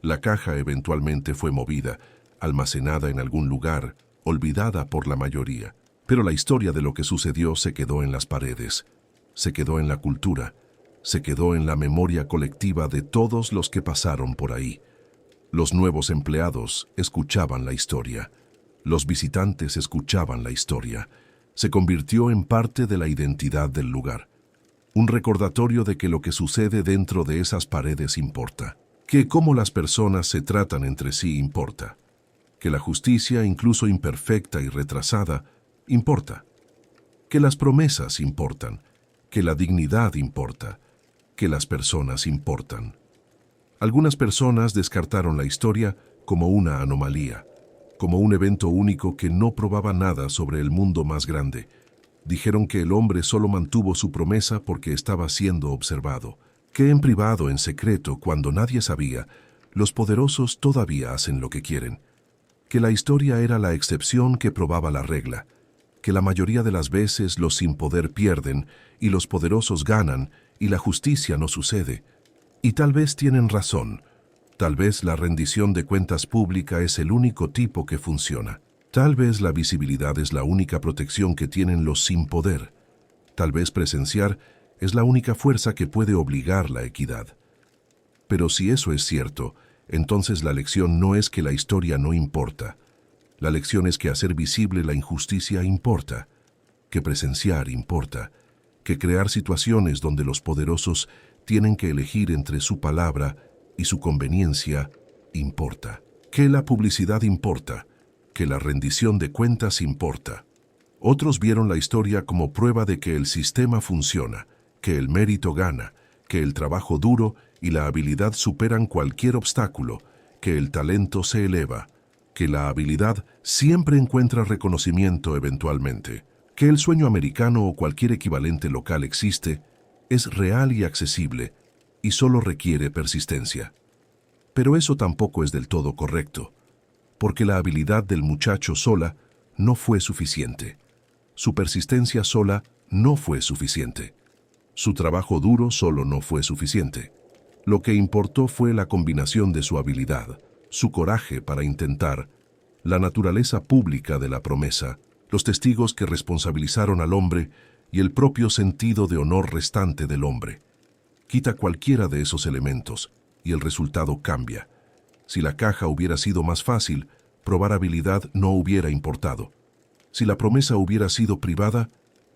La caja eventualmente fue movida, almacenada en algún lugar, olvidada por la mayoría. Pero la historia de lo que sucedió se quedó en las paredes, se quedó en la cultura, se quedó en la memoria colectiva de todos los que pasaron por ahí. Los nuevos empleados escuchaban la historia. Los visitantes escuchaban la historia. Se convirtió en parte de la identidad del lugar. Un recordatorio de que lo que sucede dentro de esas paredes importa. Que cómo las personas se tratan entre sí importa. Que la justicia, incluso imperfecta y retrasada, importa. Que las promesas importan. Que la dignidad importa. Que las personas importan. Algunas personas descartaron la historia como una anomalía, como un evento único que no probaba nada sobre el mundo más grande. Dijeron que el hombre solo mantuvo su promesa porque estaba siendo observado, que en privado, en secreto, cuando nadie sabía, los poderosos todavía hacen lo que quieren, que la historia era la excepción que probaba la regla, que la mayoría de las veces los sin poder pierden y los poderosos ganan y la justicia no sucede. Y tal vez tienen razón. Tal vez la rendición de cuentas pública es el único tipo que funciona. Tal vez la visibilidad es la única protección que tienen los sin poder. Tal vez presenciar es la única fuerza que puede obligar la equidad. Pero si eso es cierto, entonces la lección no es que la historia no importa. La lección es que hacer visible la injusticia importa, que presenciar importa, que crear situaciones donde los poderosos tienen que elegir entre su palabra y su conveniencia importa, que la publicidad importa, que la rendición de cuentas importa. Otros vieron la historia como prueba de que el sistema funciona, que el mérito gana, que el trabajo duro y la habilidad superan cualquier obstáculo, que el talento se eleva, que la habilidad siempre encuentra reconocimiento eventualmente, que el sueño americano o cualquier equivalente local existe, es real y accesible, y solo requiere persistencia. Pero eso tampoco es del todo correcto, porque la habilidad del muchacho sola no fue suficiente. Su persistencia sola no fue suficiente. Su trabajo duro solo no fue suficiente. Lo que importó fue la combinación de su habilidad, su coraje para intentar, la naturaleza pública de la promesa, los testigos que responsabilizaron al hombre y el propio sentido de honor restante del hombre. Quita cualquiera de esos elementos y el resultado cambia. Si la caja hubiera sido más fácil, probar habilidad no hubiera importado. Si la promesa hubiera sido privada,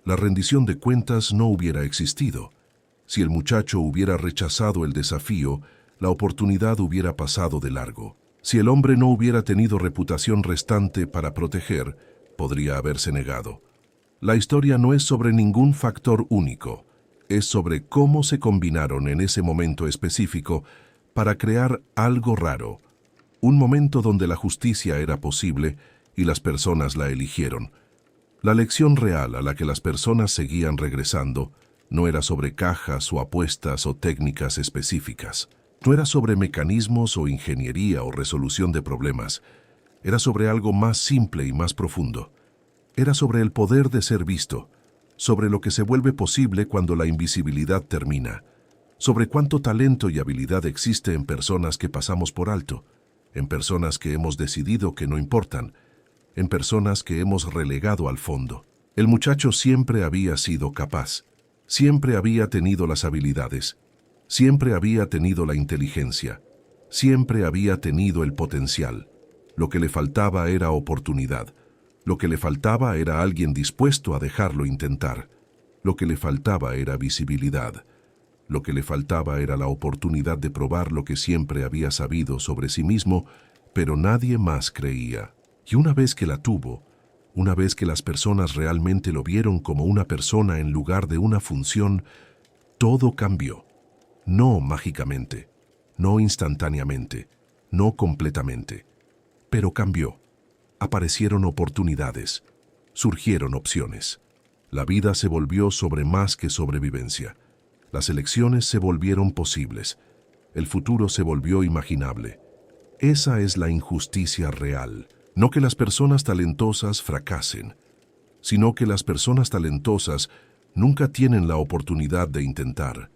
la rendición de cuentas no hubiera existido. Si el muchacho hubiera rechazado el desafío, la oportunidad hubiera pasado de largo. Si el hombre no hubiera tenido reputación restante para proteger, podría haberse negado. La historia no es sobre ningún factor único, es sobre cómo se combinaron en ese momento específico para crear algo raro, un momento donde la justicia era posible y las personas la eligieron. La lección real a la que las personas seguían regresando no era sobre cajas o apuestas o técnicas específicas, no era sobre mecanismos o ingeniería o resolución de problemas, era sobre algo más simple y más profundo. Era sobre el poder de ser visto, sobre lo que se vuelve posible cuando la invisibilidad termina, sobre cuánto talento y habilidad existe en personas que pasamos por alto, en personas que hemos decidido que no importan, en personas que hemos relegado al fondo. El muchacho siempre había sido capaz, siempre había tenido las habilidades, siempre había tenido la inteligencia, siempre había tenido el potencial. Lo que le faltaba era oportunidad. Lo que le faltaba era alguien dispuesto a dejarlo intentar. Lo que le faltaba era visibilidad. Lo que le faltaba era la oportunidad de probar lo que siempre había sabido sobre sí mismo, pero nadie más creía. Y una vez que la tuvo, una vez que las personas realmente lo vieron como una persona en lugar de una función, todo cambió. No mágicamente, no instantáneamente, no completamente, pero cambió. Aparecieron oportunidades, surgieron opciones. La vida se volvió sobre más que sobrevivencia. Las elecciones se volvieron posibles. El futuro se volvió imaginable. Esa es la injusticia real. No que las personas talentosas fracasen, sino que las personas talentosas nunca tienen la oportunidad de intentar.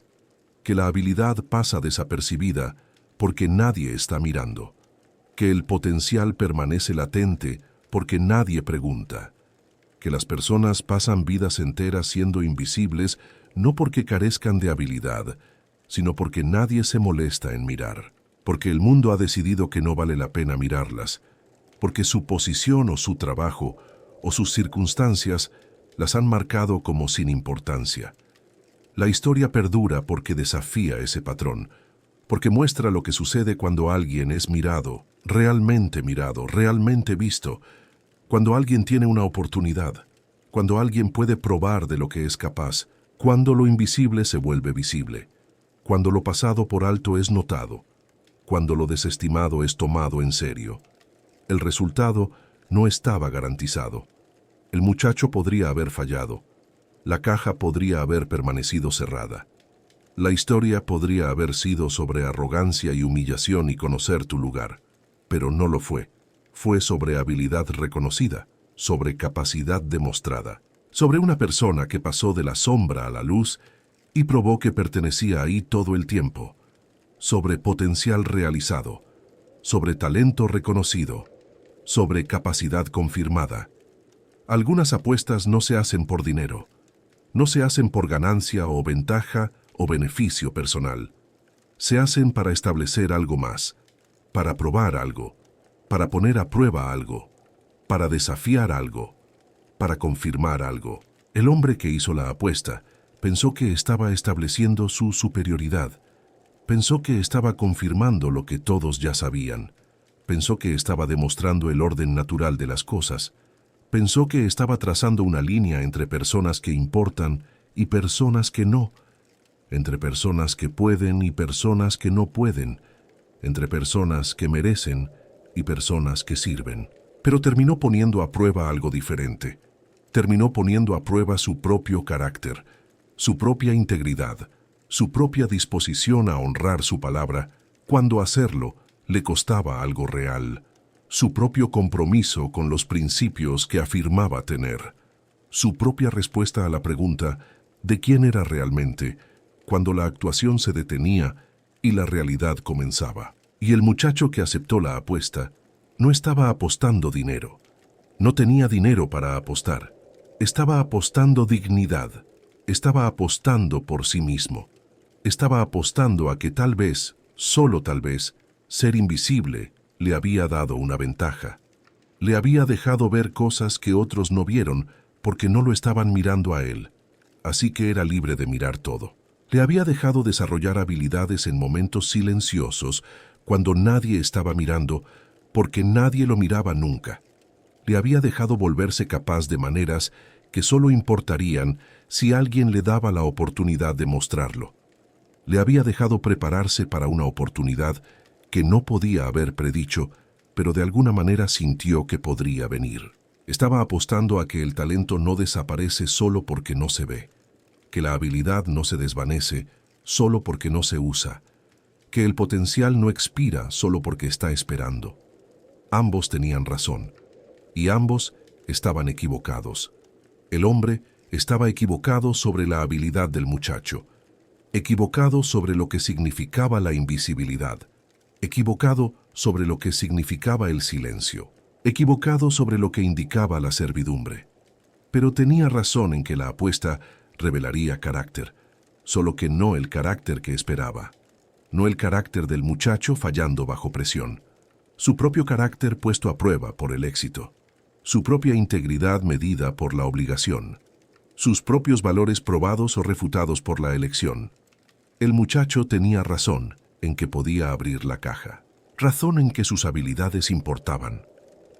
Que la habilidad pasa desapercibida porque nadie está mirando. Que el potencial permanece latente porque nadie pregunta. Que las personas pasan vidas enteras siendo invisibles no porque carezcan de habilidad, sino porque nadie se molesta en mirar. Porque el mundo ha decidido que no vale la pena mirarlas. Porque su posición o su trabajo o sus circunstancias las han marcado como sin importancia. La historia perdura porque desafía ese patrón, porque muestra lo que sucede cuando alguien es mirado, realmente visto, cuando alguien tiene una oportunidad, cuando alguien puede probar de lo que es capaz, cuando lo invisible se vuelve visible, cuando lo pasado por alto es notado, cuando lo desestimado es tomado en serio. El resultado no estaba garantizado. El muchacho podría haber fallado. La caja podría haber permanecido cerrada. La historia podría haber sido sobre arrogancia y humillación y conocer tu lugar, pero no lo fue. Fue sobre habilidad reconocida, sobre capacidad demostrada, sobre una persona que pasó de la sombra a la luz y probó que pertenecía ahí todo el tiempo, sobre potencial realizado, sobre talento reconocido, sobre capacidad confirmada. Algunas apuestas no se hacen por dinero, no se hacen por ganancia o ventaja o beneficio personal. Se hacen para establecer algo más, para probar algo, para poner a prueba algo, para desafiar algo, para confirmar algo. El hombre que hizo la apuesta pensó que estaba estableciendo su superioridad, pensó que estaba confirmando lo que todos ya sabían, pensó que estaba demostrando el orden natural de las cosas, pensó que estaba trazando una línea entre personas que importan y personas que no, entre personas que pueden y personas que no pueden, entre personas que merecen y personas que sirven. Pero terminó poniendo a prueba algo diferente. Terminó poniendo a prueba su propio carácter, su propia integridad, su propia disposición a honrar su palabra, cuando hacerlo le costaba algo real. Su propio compromiso con los principios que afirmaba tener, su propia respuesta a la pregunta de quién era realmente, cuando la actuación se detenía y la realidad comenzaba. Y el muchacho que aceptó la apuesta no estaba apostando dinero, no tenía dinero para apostar, estaba apostando dignidad, estaba apostando por sí mismo, estaba apostando a que tal vez, solo tal vez, ser invisible le había dado una ventaja. Le había dejado ver cosas que otros no vieron porque no lo estaban mirando a él, así que era libre de mirar todo. Le había dejado desarrollar habilidades en momentos silenciosos cuando nadie estaba mirando porque nadie lo miraba nunca. Le había dejado volverse capaz de maneras que solo importarían si alguien le daba la oportunidad de mostrarlo. Le había dejado prepararse para una oportunidad que no podía haber predicho, pero de alguna manera sintió que podría venir. Estaba apostando a que el talento no desaparece solo porque no se ve, que la habilidad no se desvanece solo porque no se usa, que el potencial no expira solo porque está esperando. Ambos tenían razón, y ambos estaban equivocados. El hombre estaba equivocado sobre la habilidad del muchacho, equivocado sobre lo que significaba la invisibilidad, equivocado sobre lo que significaba el silencio, equivocado sobre lo que indicaba la servidumbre. Pero tenía razón en que la apuesta revelaría carácter, solo que no el carácter que esperaba, no el carácter del muchacho fallando bajo presión, su propio carácter puesto a prueba por el éxito, su propia integridad medida por la obligación, sus propios valores probados o refutados por la elección. El muchacho tenía razón en que podía abrir la caja, razón en que sus habilidades importaban,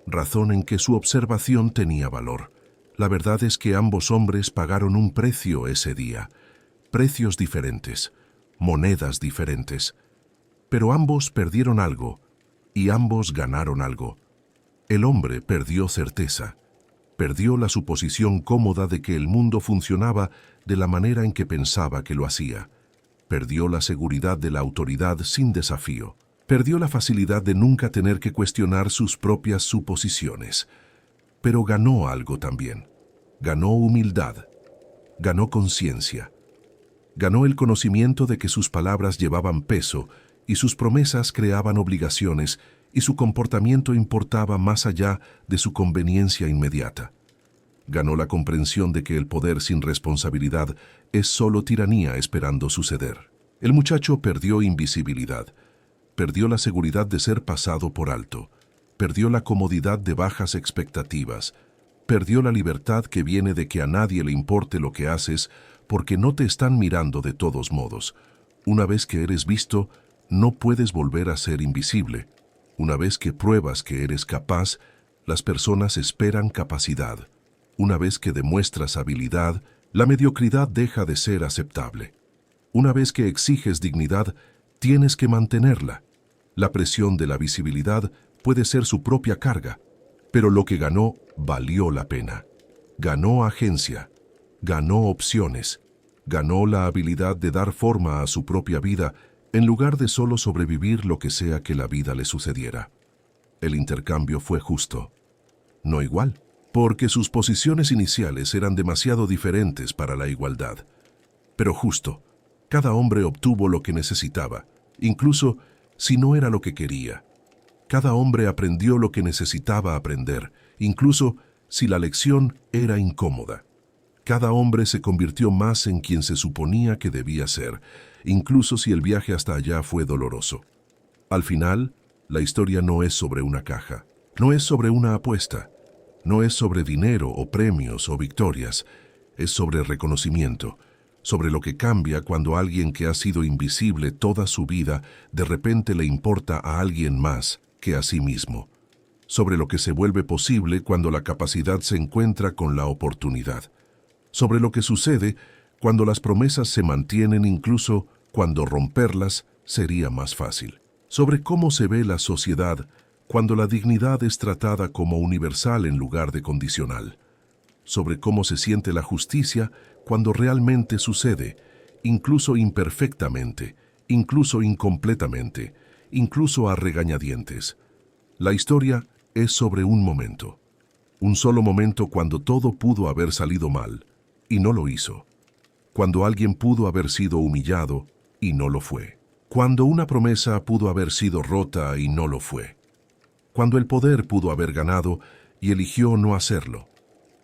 razón en que su observación tenía valor. La verdad es que ambos hombres pagaron un precio ese día, precios diferentes, monedas diferentes, pero ambos perdieron algo y ambos ganaron algo. El hombre perdió certeza, Perdió la suposición cómoda de que el mundo funcionaba de la manera en que pensaba que lo hacía. Perdió la seguridad de la autoridad sin desafío. Perdió la facilidad de nunca tener que cuestionar sus propias suposiciones. Pero ganó algo también. Ganó humildad. Ganó conciencia. Ganó el conocimiento de que sus palabras llevaban peso y sus promesas creaban obligaciones y su comportamiento importaba más allá de su conveniencia inmediata. Ganó la comprensión de que el poder sin responsabilidad es solo tiranía esperando suceder. El muchacho perdió invisibilidad, perdió la seguridad de ser pasado por alto, perdió la comodidad de bajas expectativas, perdió la libertad que viene de que a nadie le importe lo que haces porque no te están mirando de todos modos. Una vez que eres visto, no puedes volver a ser invisible. Una vez que pruebas que eres capaz, las personas esperan capacidad. Una vez que demuestras habilidad, la mediocridad deja de ser aceptable. Una vez que exiges dignidad, tienes que mantenerla. La presión de la visibilidad puede ser su propia carga, pero lo que ganó valió la pena. Ganó agencia, ganó opciones, ganó la habilidad de dar forma a su propia vida en lugar de solo sobrevivir lo que sea que la vida le sucediera. El intercambio fue justo, no igual, porque sus posiciones iniciales eran demasiado diferentes para la igualdad. Pero justo, cada hombre obtuvo lo que necesitaba, incluso si no era lo que quería. Cada hombre aprendió lo que necesitaba aprender, incluso si la lección era incómoda. Cada hombre se convirtió más en quien se suponía que debía ser, incluso si el viaje hasta allá fue doloroso. Al final, la historia no es sobre una caja, no es sobre una apuesta, no es sobre dinero o premios o victorias, es sobre reconocimiento, sobre lo que cambia cuando alguien que ha sido invisible toda su vida de repente le importa a alguien más que a sí mismo, sobre lo que se vuelve posible cuando la capacidad se encuentra con la oportunidad, sobre lo que sucede cuando las promesas se mantienen incluso cuando romperlas sería más fácil, sobre cómo se ve la sociedad cuando la dignidad es tratada como universal en lugar de condicional, sobre cómo se siente la justicia cuando realmente sucede, incluso imperfectamente, incluso incompletamente, incluso a regañadientes. La historia es sobre un momento, un solo momento cuando todo pudo haber salido mal, y no lo hizo. Cuando alguien pudo haber sido humillado, y no lo fue. Cuando una promesa pudo haber sido rota, y no lo fue. Cuando el poder pudo haber ganado, y eligió no hacerlo.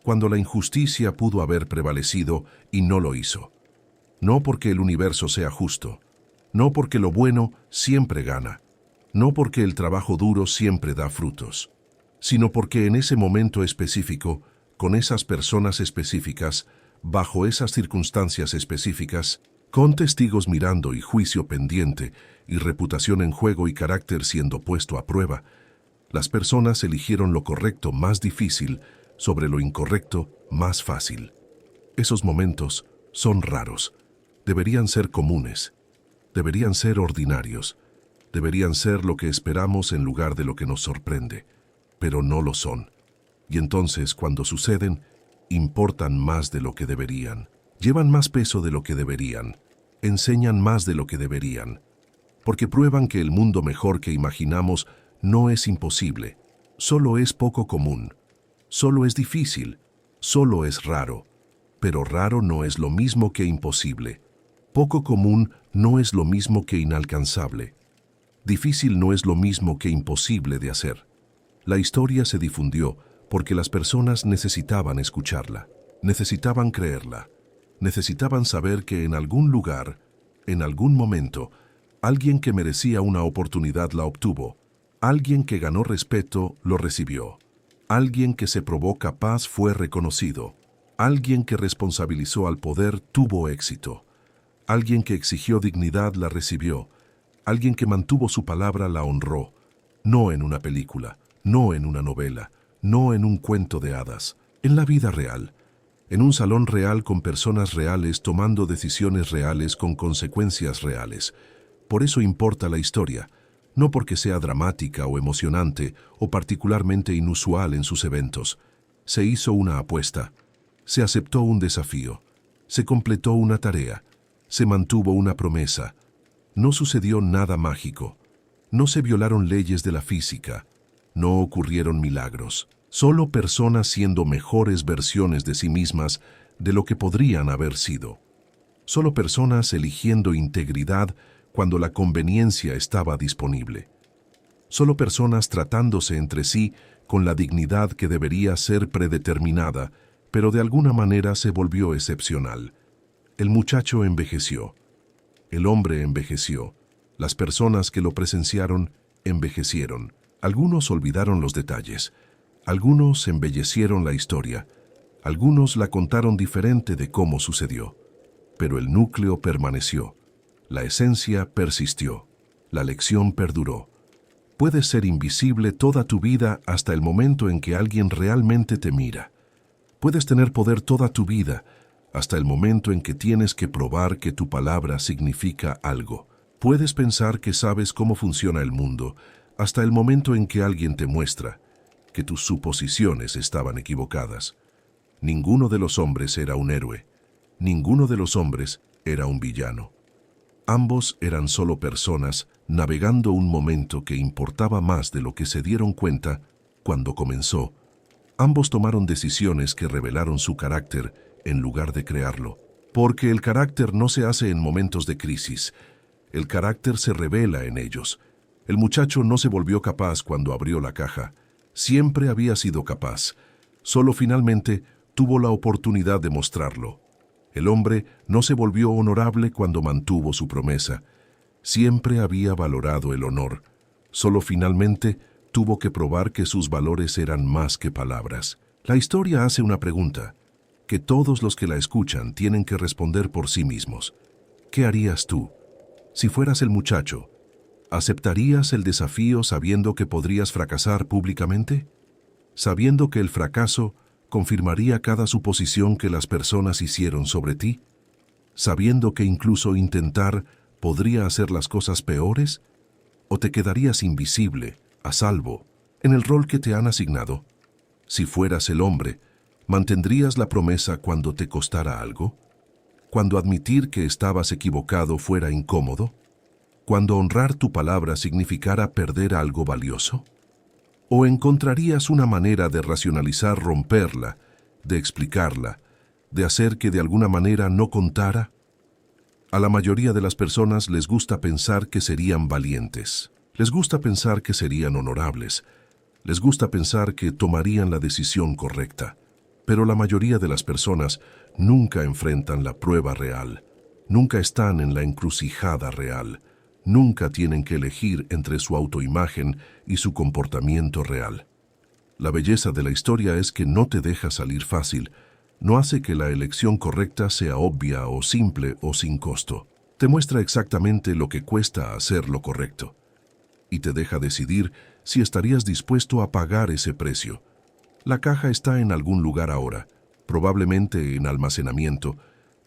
Cuando la injusticia pudo haber prevalecido, y no lo hizo. No porque el universo sea justo, no porque lo bueno siempre gana, no porque el trabajo duro siempre da frutos, sino porque en ese momento específico, con esas personas específicas, bajo esas circunstancias específicas, con testigos mirando y juicio pendiente, y reputación en juego y carácter siendo puesto a prueba, las personas eligieron lo correcto más difícil sobre lo incorrecto más fácil. Esos momentos son raros, deberían ser comunes, deberían ser ordinarios, deberían ser lo que esperamos en lugar de lo que nos sorprende, pero no lo son. Y entonces, cuando suceden, importan más de lo que deberían, llevan más peso de lo que deberían, enseñan más de lo que deberían, porque prueban que el mundo mejor que imaginamos no es imposible, solo es poco común, solo es difícil, solo es raro, pero raro no es lo mismo que imposible, poco común no es lo mismo que inalcanzable, difícil no es lo mismo que imposible de hacer. La historia se difundió porque las personas necesitaban escucharla, necesitaban creerla, necesitaban saber que en algún lugar, en algún momento, alguien que merecía una oportunidad la obtuvo, alguien que ganó respeto lo recibió, alguien que se probó capaz fue reconocido, alguien que responsabilizó al poder tuvo éxito, alguien que exigió dignidad la recibió, alguien que mantuvo su palabra la honró, no en una película, no en una novela, no en un cuento de hadas, en la vida real, en un salón real con personas reales tomando decisiones reales con consecuencias reales. Por eso importa la historia, no porque sea dramática o emocionante o particularmente inusual en sus eventos, Se hizo una apuesta, se aceptó un desafío, se completó una tarea, se mantuvo una promesa. No sucedió nada mágico, no se violaron leyes de la física, no ocurrieron milagros, solo personas siendo mejores versiones de sí mismas de lo que podrían haber sido. Solo personas eligiendo integridad cuando la conveniencia estaba disponible. Solo personas tratándose entre sí con la dignidad que debería ser predeterminada, pero de alguna manera se volvió excepcional. El muchacho envejeció. El hombre envejeció. Las personas que lo presenciaron envejecieron. Algunos olvidaron los detalles. Algunos embellecieron la historia. Algunos la contaron diferente de cómo sucedió. Pero el núcleo permaneció. La esencia persistió. La lección perduró. Puedes ser invisible toda tu vida hasta el momento en que alguien realmente te mira. Puedes tener poder toda tu vida hasta el momento en que tienes que probar que tu palabra significa algo. Puedes pensar que sabes cómo funciona el mundo hasta el momento en que alguien te muestra que tus suposiciones estaban equivocadas. Ninguno de los hombres era un héroe. Ninguno de los hombres era un villano. Ambos eran solo personas navegando un momento que importaba más de lo que se dieron cuenta cuando comenzó. Ambos tomaron decisiones que revelaron su carácter en lugar de crearlo. Porque el carácter no se hace en momentos de crisis. El carácter se revela en ellos. El muchacho no se volvió capaz cuando abrió la caja. Siempre había sido capaz. Solo finalmente tuvo la oportunidad de mostrarlo. El hombre no se volvió honorable cuando mantuvo su promesa. Siempre había valorado el honor. Solo finalmente tuvo que probar que sus valores eran más que palabras. La historia hace una pregunta, que todos los que la escuchan tienen que responder por sí mismos. ¿Qué harías tú? Si fueras el muchacho, ¿aceptarías el desafío sabiendo que podrías fracasar públicamente? ¿Sabiendo que el fracaso confirmaría cada suposición que las personas hicieron sobre ti? ¿Sabiendo que incluso intentar podría hacer las cosas peores? ¿O te quedarías invisible, a salvo, en el rol que te han asignado? Si fueras el hombre, ¿mantendrías la promesa cuando te costara algo? ¿Cuando admitir que estabas equivocado fuera incómodo? ¿Cuando honrar tu palabra significara perder algo valioso? ¿O encontrarías una manera de racionalizar romperla, de explicarla, de hacer que de alguna manera no contara? A la mayoría de las personas les gusta pensar que serían valientes. Les gusta pensar que serían honorables. Les gusta pensar que tomarían la decisión correcta. Pero la mayoría de las personas nunca enfrentan la prueba real. Nunca están en la encrucijada real. Nunca tienen que elegir entre su autoimagen y su comportamiento real. La belleza de la historia es que no te deja salir fácil, no hace que la elección correcta sea obvia o simple o sin costo. Te muestra exactamente lo que cuesta hacer lo correcto. Y te deja decidir si estarías dispuesto a pagar ese precio. La caja está en algún lugar ahora, probablemente en almacenamiento,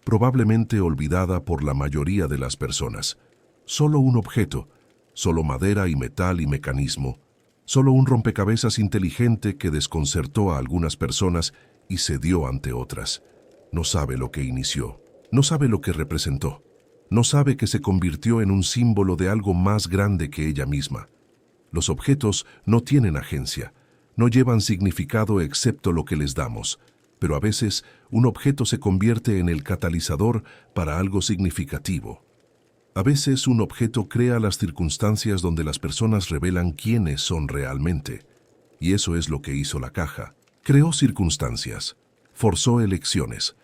probablemente olvidada por la mayoría de las personas. Solo un objeto, solo madera y metal y mecanismo, solo un rompecabezas inteligente que desconcertó a algunas personas y cedió ante otras. No sabe lo que inició, no sabe lo que representó, no sabe que se convirtió en un símbolo de algo más grande que ella misma. Los objetos no tienen agencia, no llevan significado excepto lo que les damos, pero a veces un objeto se convierte en el catalizador para algo significativo. A veces un objeto crea las circunstancias donde las personas revelan quiénes son realmente. Y eso es lo que hizo la caja. Creó circunstancias, forzó elecciones,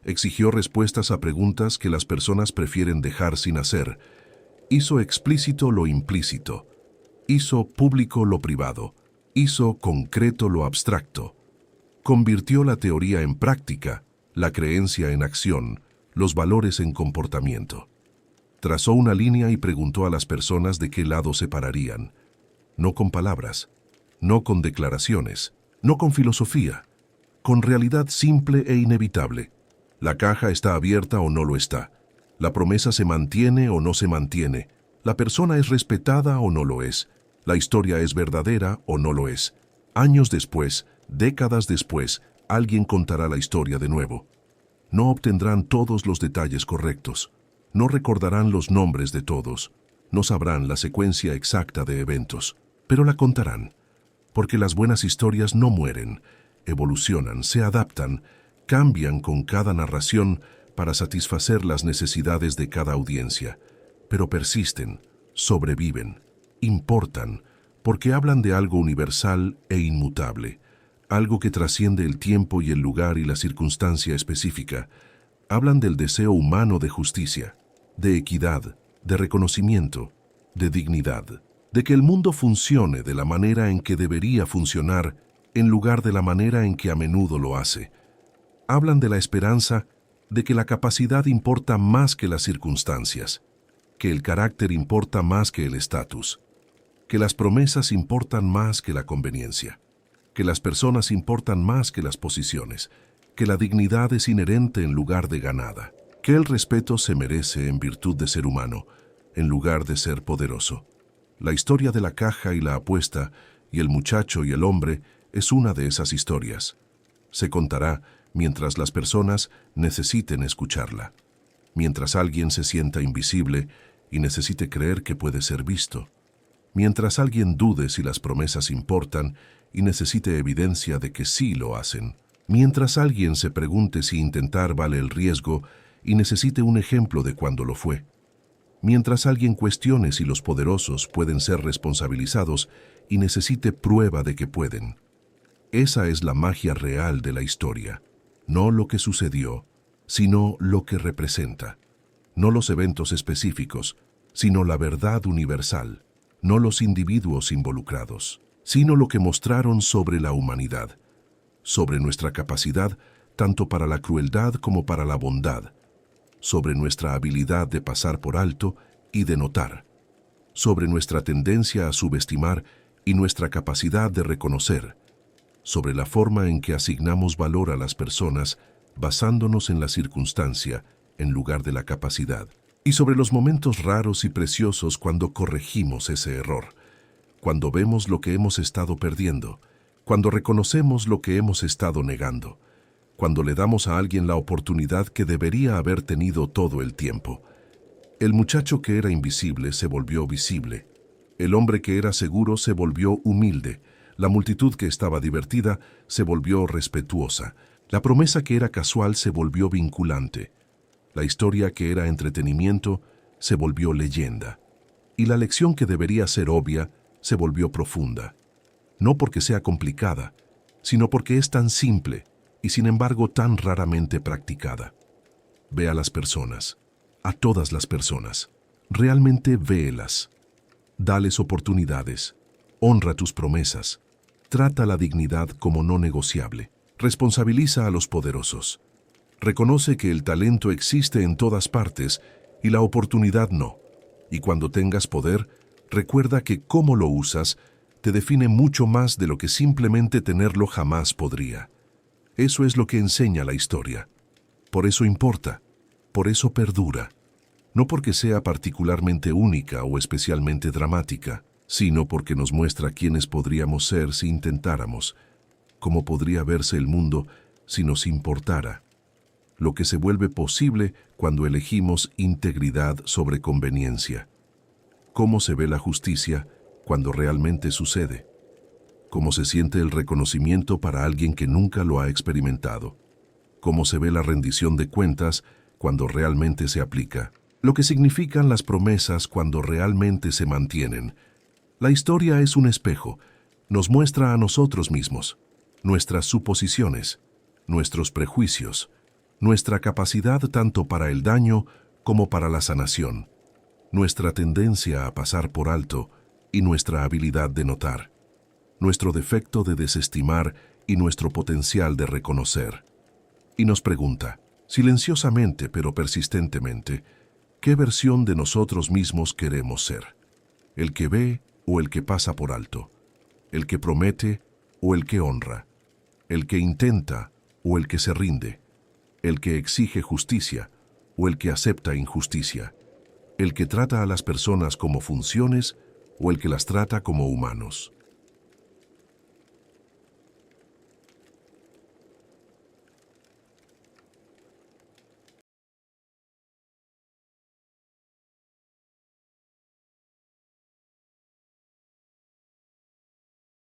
exigió respuestas a preguntas que las personas prefieren dejar sin hacer, hizo explícito lo implícito, hizo público lo privado, hizo concreto lo abstracto, convirtió la teoría en práctica, la creencia en acción, los valores en comportamiento. Trazó una línea y preguntó a las personas de qué lado se pararían. No con palabras, no con declaraciones, no con filosofía, con realidad simple e inevitable. La caja está abierta o no lo está. La promesa se mantiene o no se mantiene. La persona es respetada o no lo es. La historia es verdadera o no lo es. Años después, Décadas después, alguien contará la historia de nuevo. No obtendrán todos los detalles correctos, no recordarán los nombres de todos, no sabrán la secuencia exacta de eventos, pero la contarán, porque las buenas historias no mueren, evolucionan, se adaptan, cambian con cada narración para satisfacer las necesidades de cada audiencia, pero persisten, sobreviven, importan, porque hablan de algo universal e inmutable, algo que trasciende el tiempo y el lugar y la circunstancia específica. Hablan del deseo humano de justicia, de equidad, de reconocimiento, de dignidad, de que el mundo funcione de la manera en que debería funcionar en lugar de la manera en que a menudo lo hace. Hablan de la esperanza de que la capacidad importa más que las circunstancias, que el carácter importa más que el estatus, que las promesas importan más que la conveniencia, que las personas importan más que las posiciones, que la dignidad es inherente en lugar de ganada, que el respeto se merece en virtud de ser humano, en lugar de ser poderoso. La historia de la caja y la apuesta, y el muchacho y el hombre, es una de esas historias. Se contará mientras las personas necesiten escucharla, mientras alguien se sienta invisible y necesite creer que puede ser visto, mientras alguien dude si las promesas importan y necesite evidencia de que sí lo hacen, mientras alguien se pregunte si intentar vale el riesgo y necesite un ejemplo de cuando lo fue, mientras alguien cuestione si los poderosos pueden ser responsabilizados y necesite prueba de que pueden. Esa es la magia real de la historia, no lo que sucedió, sino lo que representa, no los eventos específicos, sino la verdad universal, no los individuos involucrados, sino lo que mostraron sobre la humanidad, sobre nuestra capacidad tanto para la crueldad como para la bondad, sobre nuestra habilidad de pasar por alto y de notar, sobre nuestra tendencia a subestimar y nuestra capacidad de reconocer, sobre la forma en que asignamos valor a las personas basándonos en la circunstancia en lugar de la capacidad, y sobre los momentos raros y preciosos cuando corregimos ese error, cuando vemos lo que hemos estado perdiendo, cuando reconocemos lo que hemos estado negando, cuando le damos a alguien la oportunidad que debería haber tenido todo el tiempo. El muchacho que era invisible se volvió visible. El hombre que era seguro se volvió humilde. La multitud que estaba divertida se volvió respetuosa. La promesa que era casual se volvió vinculante. La historia que era entretenimiento se volvió leyenda. Y la lección que debería ser obvia se volvió profunda. No porque sea complicada, sino porque es tan simple y sin embargo tan raramente practicada. Ve a las personas, a todas las personas. Realmente véelas. Dales oportunidades. Honra tus promesas. Trata la dignidad como no negociable. Responsabiliza a los poderosos. Reconoce que el talento existe en todas partes y la oportunidad no. Y cuando tengas poder, recuerda que cómo lo usas te define mucho más de lo que simplemente tenerlo jamás podría. Eso es lo que enseña la historia. Por eso importa, por eso perdura. No porque sea particularmente única o especialmente dramática, sino porque nos muestra quiénes podríamos ser si intentáramos, cómo podría verse el mundo si nos importara, lo que se vuelve posible cuando elegimos integridad sobre conveniencia, cómo se ve la justicia cuando realmente sucede, cómo se siente el reconocimiento para alguien que nunca lo ha experimentado, cómo se ve la rendición de cuentas cuando realmente se aplica, lo que significan las promesas cuando realmente se mantienen. La historia es un espejo, nos muestra a nosotros mismos, nuestras suposiciones, nuestros prejuicios, nuestra capacidad tanto para el daño como para la sanación, nuestra tendencia a pasar por alto y nuestra habilidad de notar, nuestro defecto de desestimar y nuestro potencial de reconocer. Y nos pregunta, silenciosamente pero persistentemente, ¿qué versión de nosotros mismos queremos ser? ¿El que ve o el que pasa por alto? ¿El que promete o el que honra? ¿El que intenta o el que se rinde? ¿El que exige justicia o el que acepta injusticia? ¿El que trata a las personas como funciones o el que las trata como humanos?